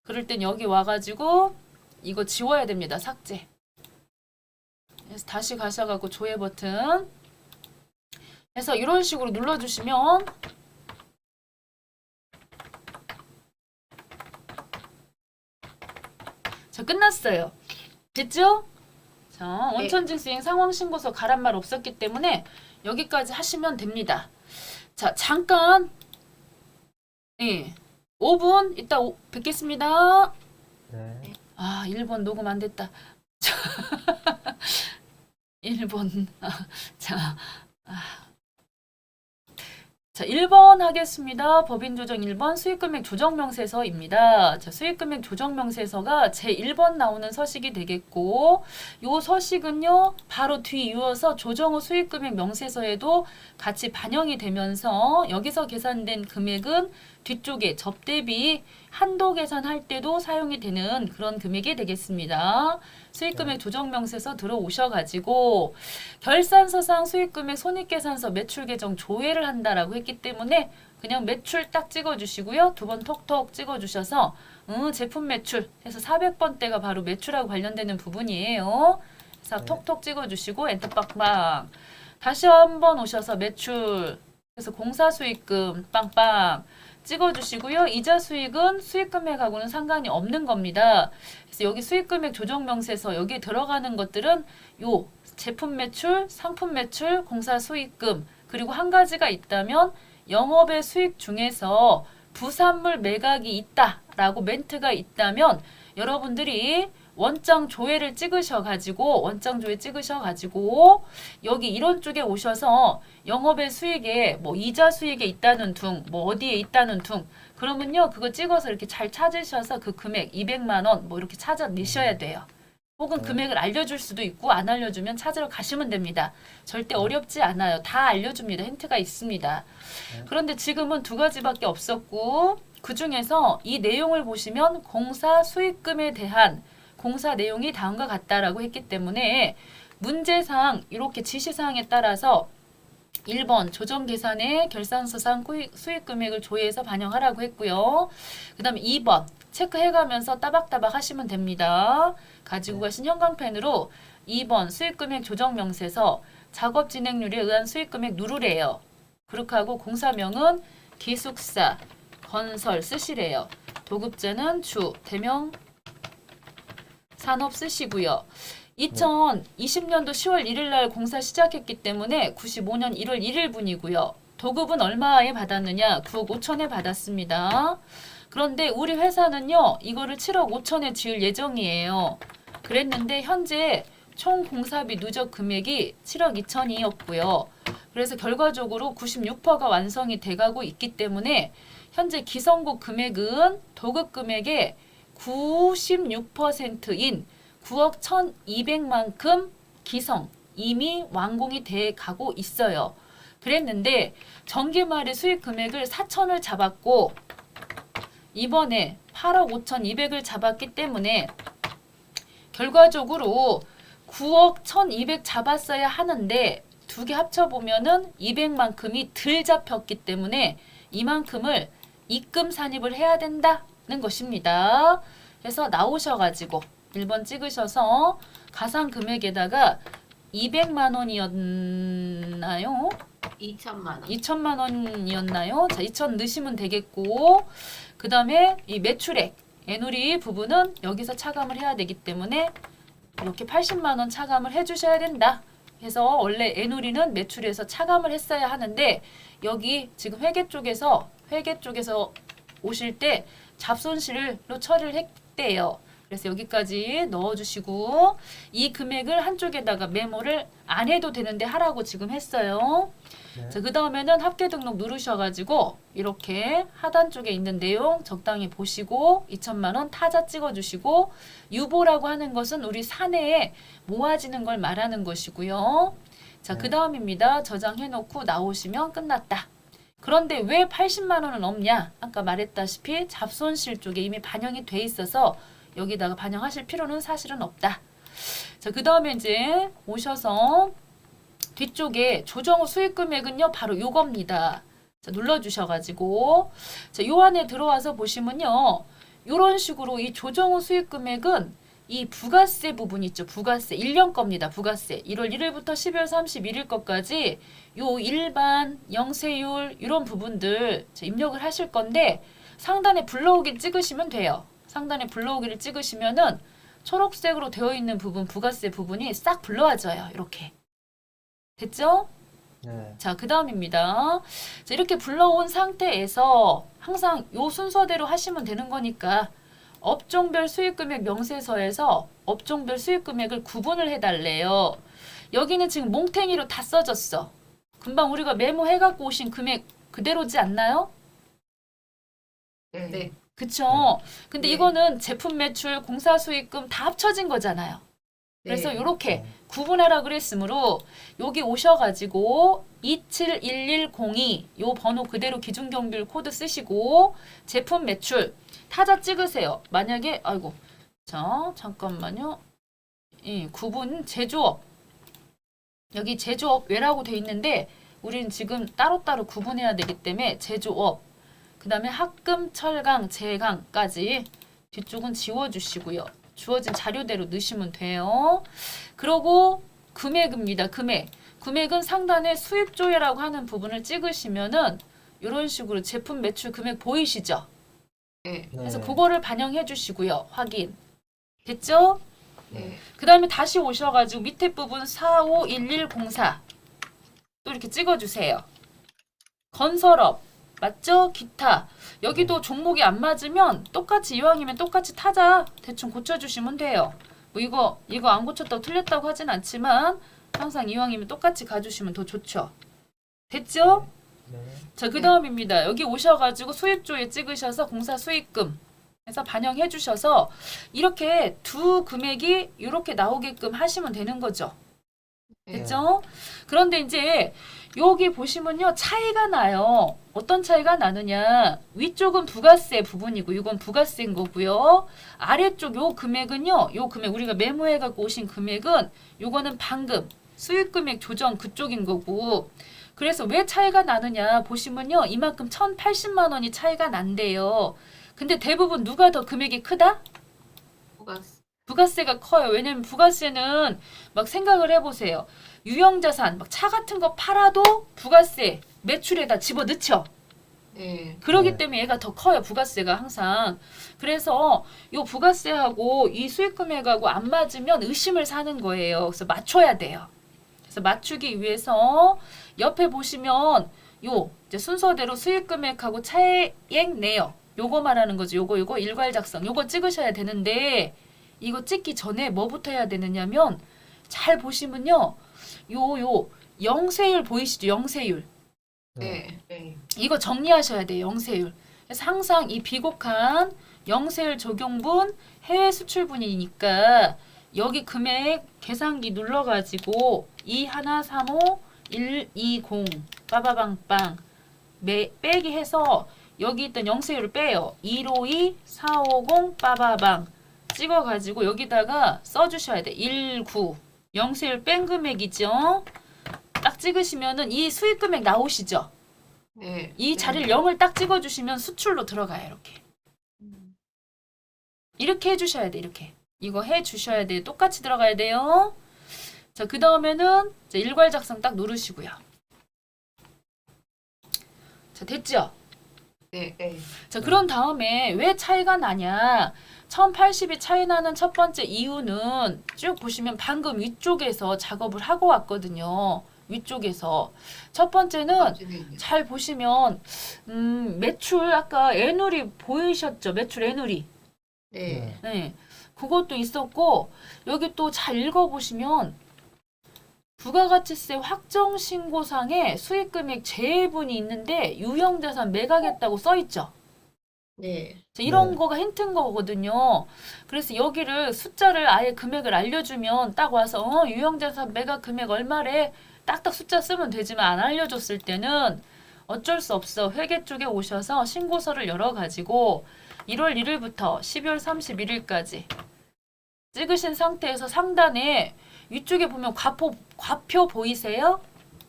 A: 그럴 땐 여기 와가지고 이거 지워야 됩니다. 삭제. 그래서 다시 가셔가지고 조회 버튼 해서 이런 식으로 눌러주시면 자, 끝났어요. 됐죠? 자, 원천징수행 상황신고서 가란 말 없었기 때문에 여기까지 하시면 됩니다. 자, 잠깐 5분 이따 뵙겠습니다.
B: 네.
A: 아, 1번 녹음 안 됐다. 1번. 자, 자, 1번 하겠습니다. 법인조정 1번 수익금액 조정명세서입니다. 자, 수익금액 조정명세서가 제1번 나오는 서식이 되겠고 요 서식은요. 바로 뒤 이어서 조정 후 수익금액 명세서에도 같이 반영이 되면서 여기서 계산된 금액은 뒤쪽에 접대비 한도 계산할 때도 사용이 되는 그런 금액이 되겠습니다. 수익금액 조정명세서 들어오셔가지고 결산서상 수익금액 손익계산서 매출계정 조회를 한다라고 했기 때문에 그냥 매출 딱 찍어주시고요. 2번 톡톡 찍어주셔서 제품 매출 해서 400번대가 바로 매출하고 관련되는 부분이에요. 그래서
B: 네.
A: 톡톡 찍어주시고 엔터 빵빵 다시 한번 오셔서 매출 그래서 공사 수익금 빵빵 찍어주시고요. 이자 수익은 수익금액하고는 상관이 없는 겁니다. 그래서 여기 수익금액 조정명세서 여기에 들어가는 것들은 요 제품 매출, 상품 매출, 공사 수익금 그리고 한 가지가 있다면 영업의 수익 중에서 부산물 매각이 있다라고 멘트가 있다면 여러분들이 원장 조회를 찍으셔가지고 원장 조회 찍으셔가지고 여기 이런 쪽에 오셔서 영업의 수익에 뭐 이자 수익에 있다는 둥, 뭐 어디에 있다는 둥 그러면요 그거 찍어서 이렇게 잘 찾으셔서 그 금액 200만 원 뭐 이렇게 찾아내셔야 돼요. 혹은 금액을 알려줄 수도 있고 안 알려주면 찾으러 가시면 됩니다. 절대 어렵지 않아요. 다 알려줍니다. 힌트가 있습니다. 그런데 지금은 2가지밖에 없었고 그 중에서 이 내용을 보시면 공사 수익금에 대한 공사 내용이 다음과 같다라고 했기 때문에 문제상 이렇게 지시사항에 따라서 1번 조정 계산에 결산서상 수익 금액을 조회해서 반영하라고 했고요. 그 다음에 2번 체크해가면서 따박따박 하시면 됩니다. 가지고 가신 형광펜으로 2번 수익 금액 조정 명세서 작업 진행률에 의한 수익 금액 누르래요. 그렇게 하고 공사명은 기숙사, 건설 쓰시래요. 도급자는 주, 대명 산업 쓰시고요. 2020년도 10월 1일 날 공사 시작했기 때문에 95년 1월 1일 분이고요. 도급은 얼마에 받았느냐? 9억 5천에 받았습니다. 그런데 우리 회사는요. 이거를 7억 5천에 지을 예정이에요. 그랬는데 현재 총 공사비 누적 금액이 7억 2천이었고요. 그래서 결과적으로 96%가 완성이 돼가고 있기 때문에 현재 기성국 금액은 도급 금액의 96%인 9억 1,200만큼 기성 이미 완공이 돼 가고 있어요. 그랬는데 전기말의 수익 금액을 4천을 잡았고 이번에 8억 5,200을 잡았기 때문에 결과적으로 9억 1,200 잡았어야 하는데 두 개 합쳐보면은 200만큼이 덜 잡혔기 때문에 이만큼을 입금 산입을 해야 된다는 것입니다. 그래서 나오셔가지고 1번 찍으셔서 가상 금액에다가 200만 원이었나요?
C: 2천만 원.
A: 2천만 원이었나요? 자, 2천 넣으시면 되겠고, 그 다음에 이 매출액, 애누리 부분은 여기서 차감을 해야 되기 때문에 이렇게 80만 원 차감을 해주셔야 된다. 해서 원래 애누리는 매출에서 차감을 했어야 하는데 여기 지금 회계 쪽에서 오실 때 잡손실로 처리를 했대요. 그래서 여기까지 넣어주시고 이 금액을 한쪽에다가 메모를 안 해도 되는데 하라고 지금 했어요.
B: 네.
A: 자, 그 다음에는 합계 등록 누르셔가지고 이렇게 하단 쪽에 있는 내용 적당히 보시고 2천만 원 타자 찍어주시고 유보라고 하는 것은 우리 사내에 모아지는 걸 말하는 것이고요. 자,
B: 네.
A: 그 다음입니다. 저장해놓고 나오시면 끝났다. 그런데 왜 80만 원은 없냐? 아까 말했다시피 잡손실 쪽에 이미 반영이 돼 있어서 여기다가 반영하실 필요는 사실은 없다. 자, 그 다음에 이제 오셔서 뒤쪽에 조정 후 수익 금액은요, 바로 요겁니다. 자, 눌러주셔가지고, 자, 요 안에 들어와서 보시면요, 요런 식으로 이 조정 후 수익 금액은 이 부가세 부분 있죠, 부가세. 1년 겁니다, 부가세. 1월 1일부터 12월 31일 것까지 요 일반, 영세율, 이런 부분들 자, 입력을 하실 건데, 상단에 불러오기 찍으시면 돼요. 상단에 불러오기를 찍으시면은 초록색으로 되어 있는 부분, 부가세 부분이 싹 불러와져요, 이렇게. 됐죠?
B: 네.
A: 자, 그 다음입니다. 자, 이렇게 불러온 상태에서 항상 요 순서대로 하시면 되는 거니까 업종별 수익금액 명세서에서 업종별 수익금액을 구분을 해달래요. 여기는 지금 몽탱이로 다 써졌어. 금방 우리가 메모해갖고 오신 금액 그대로지 않나요?
C: 네.
A: 그쵸? 근데
C: 네.
A: 이거는 제품 매출, 공사 수익금 다 합쳐진 거잖아요. 그래서
C: 네.
A: 요렇게
B: 네.
A: 구분하라 그랬으므로 여기 오셔가지고 271102 요 번호 그대로 기준경비율 코드 쓰시고 제품 매출 타자 찍으세요. 만약에 아이고 자 잠깐만요. 이 구분 제조업 여기 제조업 외라고 돼 있는데 우리는 지금 따로따로 구분해야 되기 때문에 제조업 그 다음에 합금, 철강, 제강까지 뒤쪽은 지워주시고요. 주어진 자료대로 넣으시면 돼요. 그리고 금액입니다. 금액은 상단에 수입조회라고 하는 부분을 찍으시면은 이런 식으로 제품 매출 금액 보이시죠?
C: 네.
A: 그래서 그거를 반영해 주시고요. 확인. 됐죠?
C: 네.
A: 그 다음에 다시 오셔가지고 밑에 부분 451104 또 이렇게 찍어주세요. 건설업 맞죠? 기타 여기도 종목이 안 맞으면 똑같이 이왕이면 똑같이 타자 대충 고쳐주시면 돼요. 뭐 이거 안 고쳤다고 틀렸다고 하진 않지만 항상 이왕이면 똑같이 가주시면 더 좋죠. 됐죠?
B: 네.
A: 자, 그 다음입니다. 여기 오셔가지고 수입조에 찍으셔서 공사 수익금 해서 반영해 주셔서 이렇게 두 금액이 이렇게 나오게끔 하시면 되는 거죠. 됐죠? 그런데 이제 여기 보시면요 차이가 나요. 어떤 차이가 나느냐 위쪽은 부가세 부분이고 이건 부가세인 거고요. 아래쪽 요 금액은요 요 금액 우리가 메모해 갖고 오신 금액은 요거는 방금 수익금액 조정 그쪽인 거고 그래서 왜 차이가 나느냐 보시면요 이만큼 1,080만 원이 차이가 난대요. 근데 대부분 누가 더 금액이 크다?
C: 부가세.
A: 부가세가 커요. 왜냐면 부가세는 막 생각을 해보세요. 유형자산, 막 차 같은 거 팔아도 부가세 매출에다 집어넣죠.
C: 네.
A: 그러기
B: 네.
A: 때문에 얘가 더 커요. 부가세가 항상. 그래서 요 부가세하고 이 수익금액하고 안 맞으면 의심을 사는 거예요. 그래서 맞춰야 돼요. 그래서 맞추기 위해서 옆에 보시면 요 이제 순서대로 수익금액하고 차액 내역 요거 말하는 거죠. 요거 일괄 작성 요거 찍으셔야 되는데 이거 찍기 전에 뭐부터 해야 되느냐면 잘 보시면요. 요 영세율 보이시죠? 영세율.
C: 네. 네.
A: 이거 정리하셔야 돼요. 영세율. 그래서 항상 이 비곡한 영세율 적용분 해외 수출분이니까 여기 금액 계산기 눌러가지고 2135 120 빠바방빵 빼기 해서 여기 있던 영세율을 빼요. 152 450 빠바방 찍어가지고 여기다가 써주셔야 돼. 19 영세율 뺀 금액이죠. 딱 찍으시면은 이 수익 금액 나오시죠.
C: 네.
A: 이 자리를 0을 딱 찍어주시면 수출로 들어가요. 이렇게. 이렇게 해주셔야 돼. 이렇게. 이거 해주셔야 돼요. 똑같이 들어가야 돼요. 자, 그 다음에는 일괄 작성 딱 누르시고요. 자, 됐죠?
C: 네. 네.
A: 자, 그런 다음에 왜 차이가 나냐? 1080이 차이 나는 첫 번째 이유는 쭉 보시면 방금 위쪽에서 작업을 하고 왔거든요. 위쪽에서. 첫 번째는
C: 진행요.
A: 잘 보시면 매출 아까 애누리 보이셨죠? 매출 애누리.
C: 네.
A: 네. 그것도 있었고 여기 또 잘 읽어보시면 부가가치세 확정 신고상에 수익금액 제외분이 있는데 유형자산 매각했다고 써있죠.
C: 네.
A: 자, 이런
B: 네.
A: 거가 힌트인 거거든요. 그래서 여기를 숫자를 아예 금액을 알려주면 딱 와서 유형자산 매각 금액 얼마래 딱딱 숫자 쓰면 되지만 안 알려줬을 때는 어쩔 수 없어. 회계 쪽에 오셔서 신고서를 열어가지고 1월 1일부터 12월 31일까지 찍으신 상태에서 상단에 위쪽에 보면 과표 보이세요?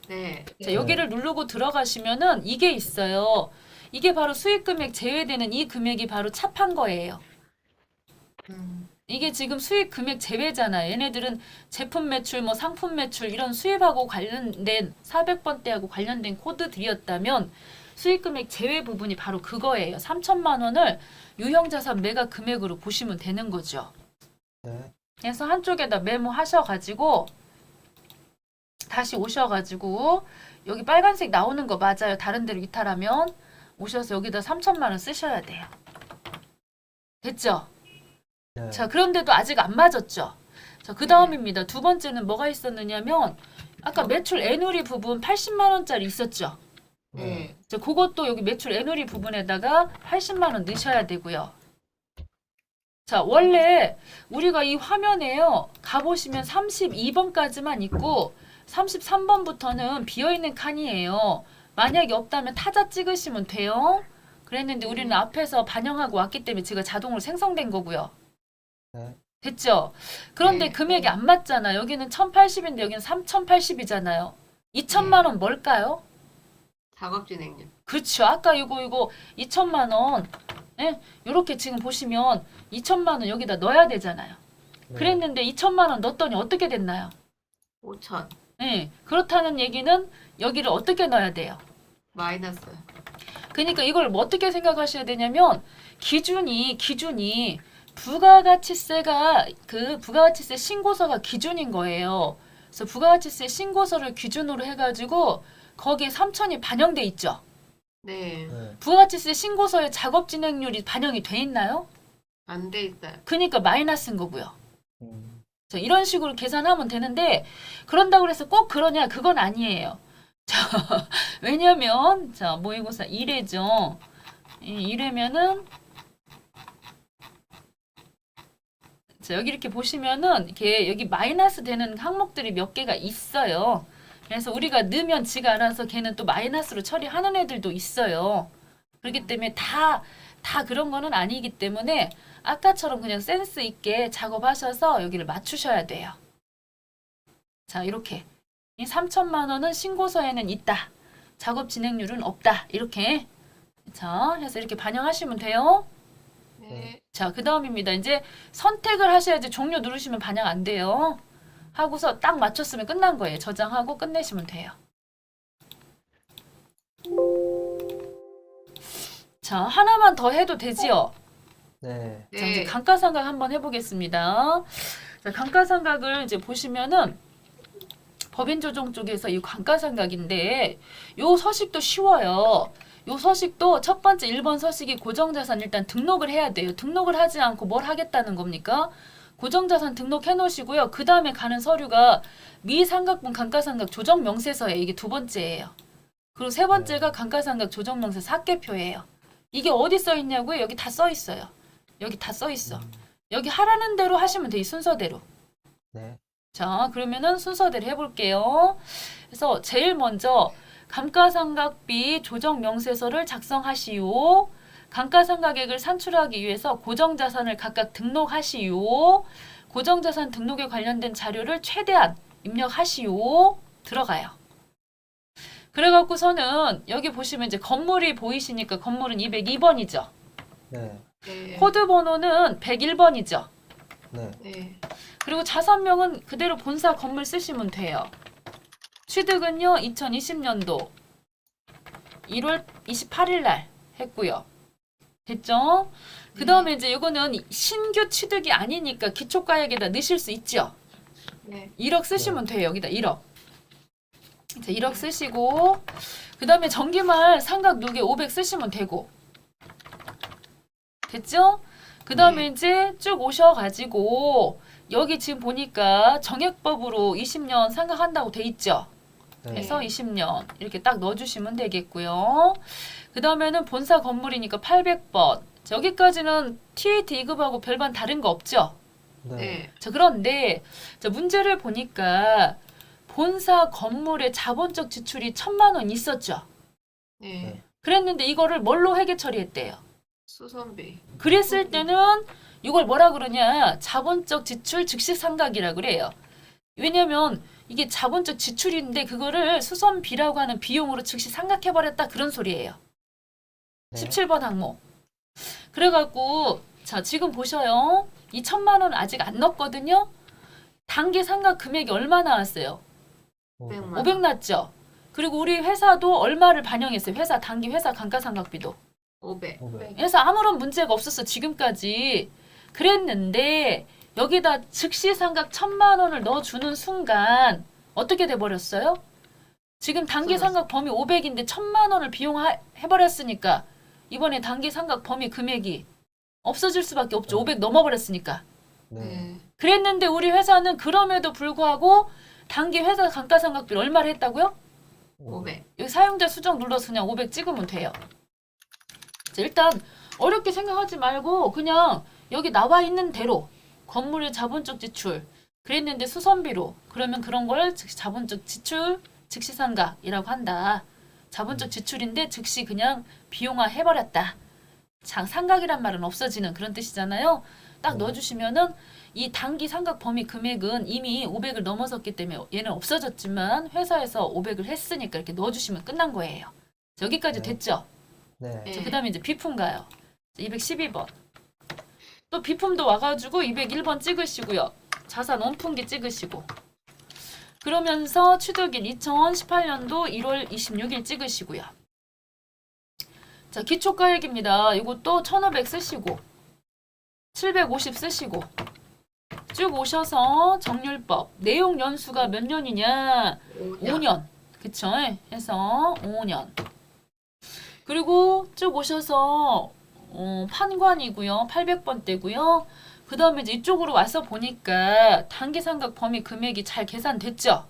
C: 네.
A: 자, 여기를 누르고 들어가시면은 이게 있어요. 이게 바로 수익금액 제외되는 이 금액이 바로 찹한 거예요. 이게 지금 수익금액 제외잖아요. 얘네들은 제품 매출, 뭐 상품 매출 이런 수입하고 관련된 400번대하고 관련된 코드들이었다면 수익금액 제외 부분이 바로 그거예요. 3천만 원을 유형자산 매각 금액으로 보시면 되는 거죠.
B: 네.
A: 그래서 한쪽에다 메모하셔가지고 다시 오셔가지고 여기 빨간색 나오는 거 맞아요. 다른 데로 이탈하면 오셔서 여기다 3천만 원 쓰셔야 돼요. 됐죠?
B: 네.
A: 자, 그런데도 아직 안 맞았죠? 자, 그 다음입니다. 두 번째는 뭐가 있었느냐면 아까 매출 애누리 부분 80만 원짜리 있었죠?
C: 네.
A: 자, 그것도 여기 매출 애누리 부분에다가 80만 원 넣으셔야 되고요. 자, 원래 우리가 이 화면에요. 가보시면 32번까지만 있고 33번부터는 비어있는 칸이에요. 만약에 없다면 타자 찍으시면 돼요. 그랬는데 우리는 앞에서 반영하고 왔기 때문에 제가 자동으로 생성된 거고요.
B: 네.
A: 됐죠? 그런데
C: 네.
A: 금액이 안 맞잖아. 여기는 1080인데 여기는 3080이잖아요. 2천만 원 뭘까요?
C: 작업 진행료.
A: 그렇죠. 아까 이거 2천만 원. 예? 요렇게 지금 보시면 2천만 원 여기다 넣어야 되잖아요.
B: 네.
A: 그랬는데 2천만 원 넣었더니 어떻게 됐나요?
C: 5천.
A: 예. 그렇다는 얘기는 여기를 어떻게 넣어야 돼요?
C: 마이너스.
A: 그러니까 이걸 뭐 어떻게 생각하셔야 되냐면 기준이 부가가치세가 그 부가가치세 신고서가 기준인 거예요. 그래서 부가가치세 신고서를 기준으로 해가지고 거기에 3천이 반영돼 있죠.
C: 네.
B: 네.
A: 부가가치세 신고서에 작업 진행률이 반영이 돼 있나요?
C: 안 돼 있어요.
A: 그러니까 마이너스인 거고요.
B: 음.
A: 자, 이런 식으로 계산하면 되는데 그런다고 해서 꼭 그러냐? 그건 아니에요. 자, 왜냐면 자, 모의고사 1회죠. 1회면은 자, 여기 이렇게 보시면은 이렇게 여기 마이너스 되는 항목들이 몇 개가 있어요. 그래서 우리가 넣으면 지가 알아서 걔는 또 마이너스로 처리하는 애들도 있어요. 그렇기 때문에 다 그런 거는 아니기 때문에 아까처럼 그냥 센스 있게 작업하셔서 여기를 맞추셔야 돼요. 자, 이렇게 이 3천만 원은 신고서에는 있다. 작업 진행률은 없다. 이렇게 자, 해서 이렇게 반영하시면 돼요.
C: 네.
A: 자, 그 다음입니다. 이제 선택을 하셔야지 종료 누르시면 반영 안 돼요. 하고서 딱 맞췄으면 끝난 거예요. 저장하고 끝내시면 돼요. 자, 하나만 더 해도 되지요?
B: 네.
A: 자, 이제
C: 네.
A: 감가상각 한번 해보겠습니다. 자, 감가상각을 이제 보시면은 법인조정 쪽에서 이 감가상각인데 요 서식도 쉬워요. 요 서식도 첫 번째 1번 서식이 고정자산 일단 등록을 해야 돼요. 등록을 하지 않고 뭘 하겠다는 겁니까? 고정자산 등록해 놓으시고요. 그 다음에 가는 서류가 미상각분 감가상각 조정명세서예요. 이게 두 번째예요. 그리고 세 번째가 감가상각 조정명세 사개표예요. 이게 어디 써 있냐고요? 여기 다 써 있어요. 여기 다 써 있어. 여기 하라는 대로 하시면 돼. 이 순서대로.
B: 네.
A: 자, 그러면은 순서대로 해볼게요. 그래서 제일 먼저 감가상각비 조정명세서를 작성하시오. 감가상각액을 산출하기 위해서 고정자산을 각각 등록하시오. 고정자산 등록에 관련된 자료를 최대한 입력하시오. 들어가요. 그래갖고서는 여기 보시면 이제 건물이 보이시니까 건물은 202번이죠.
B: 네.
C: 네.
A: 코드 번호는 101번이죠.
B: 네.
C: 네.
A: 그리고 자산명은 그대로 본사 건물 쓰시면 돼요. 취득은요, 2020년도 1월 28일 날 했고요. 됐죠? 그 다음에 이제 이거는 신규 취득이 아니니까 기초가액에다 넣으실 수 있죠?
C: 네.
A: 1억 쓰시면 돼요. 여기다 1억. 자, 1억 쓰시고 그 다음에 정기말 상각 누계 500 쓰시면 되고 됐죠? 그 다음에 이제 쭉 오셔가지고 여기 지금 보니까 정액법으로 20년 상각한다고 돼 있죠?
B: 네.
A: 그래서 20년 이렇게 딱 넣어주시면 되겠고요. 그 다음에는 본사 건물이니까 800번. 여기까지는 TAT 2급하고 별반 다른 거 없죠?
B: 네.
C: 네.
A: 자, 그런데 자, 문제를 보니까 본사 건물의 자본적 지출이 1,000만 원 있었죠?
C: 네.
A: 그랬는데 이거를 뭘로 회계 처리했대요?
C: 수선비.
A: 그랬을 때는 이걸 뭐라 그러냐? 자본적 지출 즉시 상각이라 그래요. 왜냐면 이게 자본적 지출인데 그거를 수선비라고 하는 비용으로 즉시 상각해버렸다 그런 소리예요.
B: 네.
A: 17번 항목. 그래갖고 자 지금 보셔요. 이 1,000만 원 아직 안 넣었거든요. 단기 상각 금액이 얼마 나왔어요?
C: 500만
A: 500 났죠. 그리고 우리 회사도 얼마를 반영했어요? 회사 단기 회사 감가상각비도.
C: 500.
B: 500.
A: 그래서 아무런 문제가 없었어 지금까지. 그랬는데 여기다 즉시 상각 1,000만 원을 넣어주는 순간 어떻게 돼버렸어요? 지금 단기 상각 범위 500인데 1,000만 원을 비용해버렸으니까 이번에 단기 상각 범위 금액이 없어질 수밖에 없죠. 500 넘어버렸으니까.
B: 네.
C: 네.
A: 그랬는데 우리 회사는 그럼에도 불구하고 단기 회사 감가상각비를 얼마를 했다고요?
C: 500.
A: 여기 사용자 수정 눌러서 그냥 500 찍으면 돼요. 자, 일단 어렵게 생각하지 말고 그냥 여기 나와 있는 대로 건물의 자본적 지출 그랬는데 수선비로 그러면 그런 걸 즉시 자본적 지출 즉시 상각이라고 한다. 자본적 지출인데 즉시 그냥 비용화 해버렸다. 상각이란 말은 없어지는 그런 뜻이잖아요. 딱 넣어주시면은 이 단기 상각 범위 금액은 이미 500을 넘어섰기 때문에 얘는 없어졌지만 회사에서 500을 했으니까 이렇게 넣어주시면 끝난 거예요. 자, 여기까지
B: 네.
A: 됐죠?
B: 네.
C: 네.
A: 자, 그 다음에 이제 비품 가요. 212번. 또 비품도 와가지고 201번 찍으시고요. 자산 원풍기 찍으시고. 그러면서 취득일 2018년도 1월 26일 찍으시고요. 자, 기초가액입니다. 이것도 1,500 쓰시고 750 쓰시고 쭉 오셔서 정률법 내용 연수가 몇 년이냐 5년 그쵸 해서 5년 그리고 쭉 오셔서 판관이고요 800번대고요 그 다음에 이제 이쪽으로 와서 보니까 단기 상각 범위 금액이 잘 계산됐죠.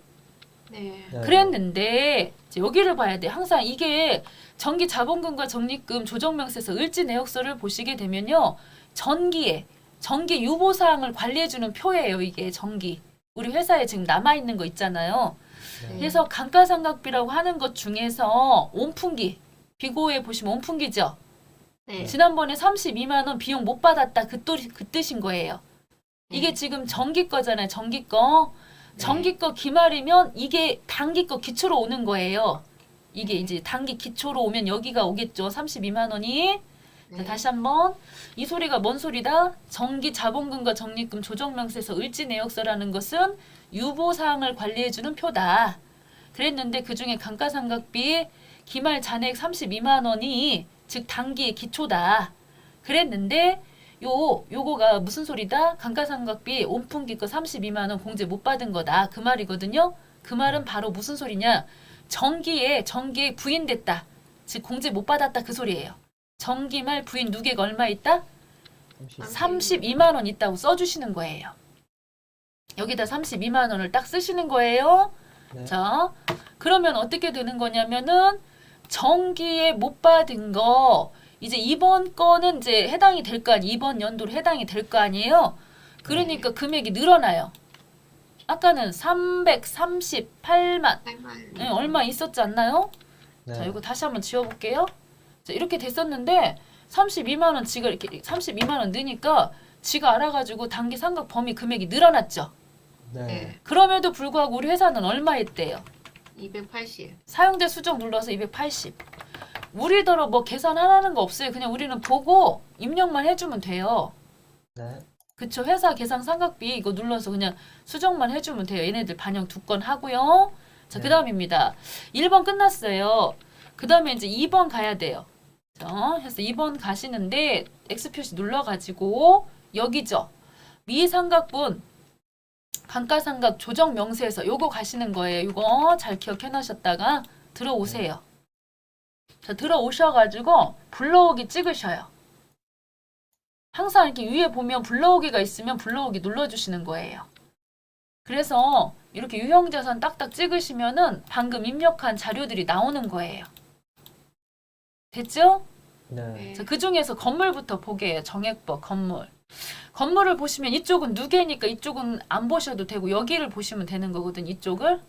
C: 네.
B: 네.
A: 그랬는데 이제 여기를 봐야 돼. 항상 이게 정기 자본금과 적립금 조정명세서 을지 내역서를 보시게 되면요. 전기 유보사항을 관리해주는 표예요. 이게 전기. 우리 회사에 지금 남아있는 거 있잖아요.
B: 네.
A: 그래서 감가상각비라고 하는 것 중에서 온풍기. 비고에 보시면 온풍기죠.
C: 네.
A: 지난번에 32만 원 비용 못 받았다. 그 뜻인 거예요. 이게 지금 전기 거잖아요. 전기 거. 정기 거 기말이면 이게 단기 거 기초로 오는 거예요. 이게 이제 단기 기초로 오면 여기가 오겠죠. 32만 원이. 자, 다시 한번 이 소리가 뭔 소리다? 정기 자본금과 적립금 조정명세서 을지 내역서라는 것은 유보사항을 관리해주는 표다. 그랬는데 그중에 감가상각비 기말 잔액 32만 원이 즉 단기의 기초다. 그랬는데 요거가 무슨 소리다? 감가상각비 온풍기 거 32만 원 공제 못 받은 거다. 그 말이거든요. 그 말은 바로 무슨 소리냐? 정기에 부인됐다. 즉 공제 못 받았다 그 소리예요. 정기말 부인 누계가 얼마 있다? 32만 원 있다고 써주시는 거예요. 여기다 32만 원을 딱 쓰시는 거예요.
B: 네.
A: 자, 그러면 어떻게 되는 거냐면은 정기에 못 받은 거 이제 이번 거는 이제 해당이 될 거 아니에요. 이번 연도로 해당이 될 거 아니에요. 그러니까 금액이 늘어나요. 아까는 338만
C: 8만.
A: 네, 얼마 있었지 않나요?
B: 네.
A: 자, 이거 다시 한번 지워볼게요. 자, 이렇게 됐었는데 32만 원 지가 이렇게 32만 원 넣으니까 지가 알아가지고 단기 상각 범위 금액이 늘어났죠.
B: 네.
C: 네.
A: 그럼에도 불구하고 우리 회사는 얼마 했대요?
C: 280.
A: 사용자 수정 눌러서 280. 우리더러 뭐 계산 하라는 거 없어요. 그냥 우리는 보고 입력만 해주면 돼요.
B: 네.
A: 그쵸? 회사 계산 상각비 이거 눌러서 그냥 수정만 해주면 돼요. 얘네들 반영 2건 하고요. 자,
B: 네.
A: 그 다음입니다. 1번 끝났어요. 그 다음에 이제 2번 가야 돼요. 그래서 2번 가시는데 X 표시 눌러가지고 여기죠. 미삼각분 감가상각 조정 명세에서 요거 가시는 거예요. 요거 잘 기억해 놓으셨다가 들어오세요. 자, 들어오셔가지고 불러오기 찍으셔요. 항상 이렇게 위에 보면 불러오기가 있으면 불러오기 눌러주시는 거예요. 그래서 이렇게 유형자산 딱딱 찍으시면은 방금 입력한 자료들이 나오는 거예요. 됐죠?
B: 네.
A: 자, 그 중에서 건물부터 보게 해요. 정액법 건물. 건물을 보시면 이쪽은 누계니까 이쪽은 안 보셔도 되고 여기를 보시면 되는 거거든. 이쪽을.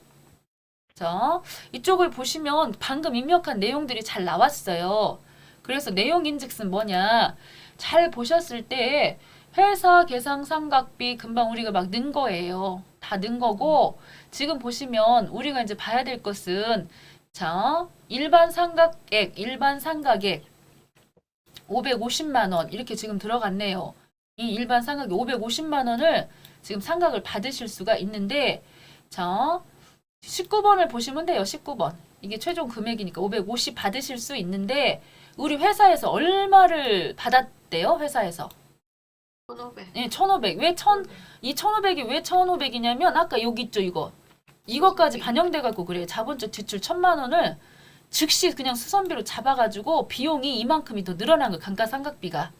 A: 자, 이쪽을 보시면 방금 입력한 내용들이 잘 나왔어요. 그래서 내용 인즉슨 뭐냐. 잘 보셨을 때 회사 계상 삼각비 금방 우리가 막 넣은 거예요. 다 넣은 거고 지금 보시면 우리가 이제 봐야 될 것은 자, 일반 상각액 550만 원 이렇게 지금 들어갔네요. 이 일반 상각이 550만 원을 지금 상각을 받으실 수가 있는데 자, 19번을 보시면 돼요. 19번. 이게 최종 금액이니까 550 받으실 수 있는데 우리 회사에서 얼마를 받았대요? 회사에서.
C: 1,500.
A: 네, 1,500. 이 1,500이 왜 1,500이냐면 아까 여기 있죠, 이거. 이것까지 반영돼 갖고 그래요. 자본적 지출 1,000만 원을 즉시 그냥 수선비로 잡아가지고 비용이 이만큼이 더 늘어난 거예요. 감가상각비가.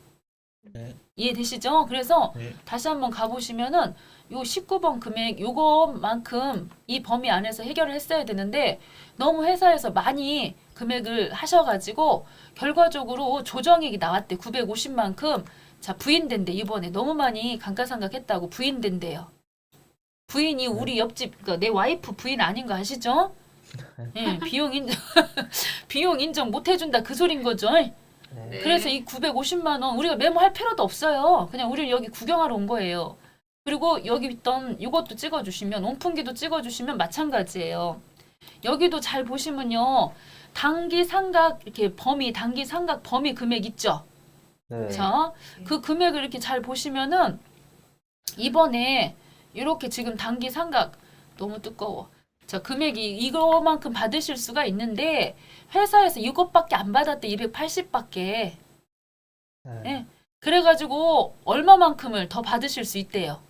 B: 네.
A: 이해되시죠? 그래서
B: 네.
A: 다시 한번 가보시면은 요 19번 금액 요것만큼 이 범위 안에서 해결을 했어야 되는데 너무 회사에서 많이 금액을 하셔가지고 결과적으로 조정액이 나왔대. 950만큼 자 부인된대. 이번에 너무 많이 감가상각했다고 부인된대요. 부인이 우리 옆집 그러니까 내 와이프 부인 아닌 거 아시죠? 예, 비용 인정 못 해준다 그 소린 거죠.
B: 네.
A: 그래서 이 950만 원 우리가 메모할 필요도 없어요. 그냥 우리는 여기 구경하러 온 거예요. 그리고 여기 있던 이것도 찍어주시면 온풍기도 찍어주시면 마찬가지예요. 여기도 잘 보시면요. 단기 상각 이렇게 범위 단기 상각 범위 금액 있죠.
B: 네.
A: 자, 그 금액을 이렇게 잘 보시면은 이번에 이렇게 지금 단기 상각 너무 두꺼워. 자, 금액이 이거만큼 받으실 수가 있는데 회사에서 이것밖에 안 받았대. 280밖에.
B: 네.
A: 예. 그래가지고 얼마만큼을 더 받으실 수 있대요.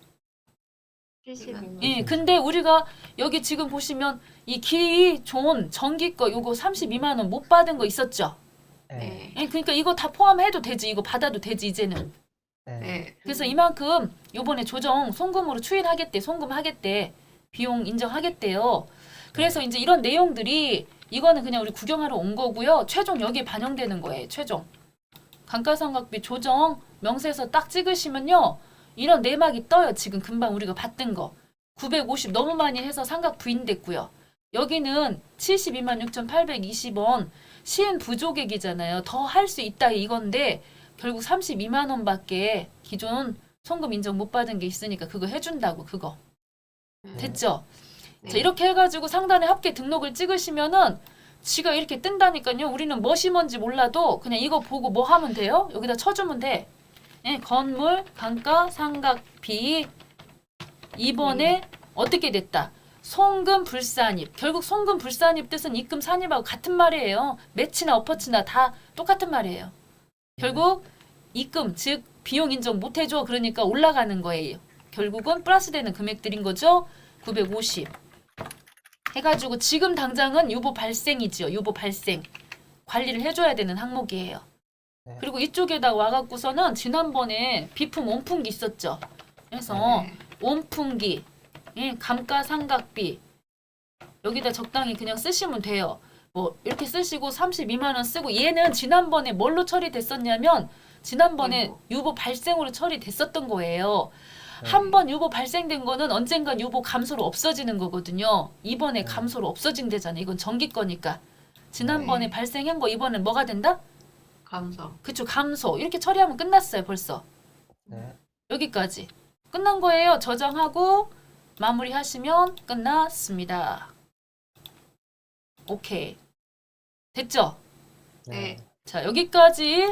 C: 72만.
A: 예, 근데 우리가 여기 지금 보시면 이 기존 전기 거 요거 32만 원 못 받은 거 있었죠.
B: 네.
C: 네.
A: 예, 그러니까 이거 다 포함해도 되지. 이거 받아도 되지 이제는.
B: 네.
C: 네.
A: 그래서 이만큼 요번에 조정 송금으로 추인하겠대. 송금하겠대. 비용 인정하겠대요. 그래서 이제 이런 내용들이 이거는 그냥 우리 구경하러 온 거고요. 최종 여기에 반영되는 거예요. 최종. 감가상각비 조정 명세서 딱 찍으시면요. 이런 내막이 떠요. 지금 금방 우리가 봤던 거. 950 너무 많이 해서 상각 부인됐고요. 여기는 72만 6,820원 시행 부족액이잖아요. 더 할 수 있다 이건데 결국 32만 원밖에 기존 송금 인정 못 받은 게 있으니까 그거 해준다고 그거. 됐죠?
C: 네.
A: 자, 이렇게 해가지고 상단에 합계 등록을 찍으시면은 지가 이렇게 뜬다니까요. 우리는 뭐 심은지 몰라도 그냥 이거 보고 뭐 하면 돼요? 여기다 쳐주면 돼. 예, 건물, 감가, 상각비. 이번에 어떻게 됐다? 송금 불산입. 결국 송금 불산입 뜻은 입금 산입하고 같은 말이에요. 매치나 어퍼치나 다 똑같은 말이에요. 결국 입금, 즉 비용 인정 못 해줘. 그러니까 올라가는 거예요. 결국은 플러스 되는 금액들인 거죠. 950. 해가지고 지금 당장은 유보 발생이지요. 유보 발생. 관리를 해줘야 되는 항목이에요.
B: 네.
A: 그리고 이쪽에다 와갖고서는 지난번에 비품 온풍기 있었죠. 그래서
C: 네.
A: 온풍기, 예, 감가상각비 여기다 적당히 그냥 쓰시면 돼요. 뭐 이렇게 쓰시고 32만 원 쓰고 얘는 지난번에 뭘로 처리됐었냐면 지난번에 유보 발생으로 처리됐었던 거예요.
B: 네.
A: 한 번 유보 발생된 거는 언젠간 유보 감소로 없어지는 거거든요. 이번에 감소로 없어진대잖아. 이건 정기 거니까. 지난번에
C: 네.
A: 발생한 거 이번엔 뭐가 된다?
C: 감소.
A: 그쵸, 감소. 이렇게 처리하면 끝났어요, 벌써.
B: 네.
A: 여기까지. 끝난 거예요. 저장하고 마무리 하시면 끝났습니다. 오케이. 됐죠?
C: 네.
A: 자, 여기까지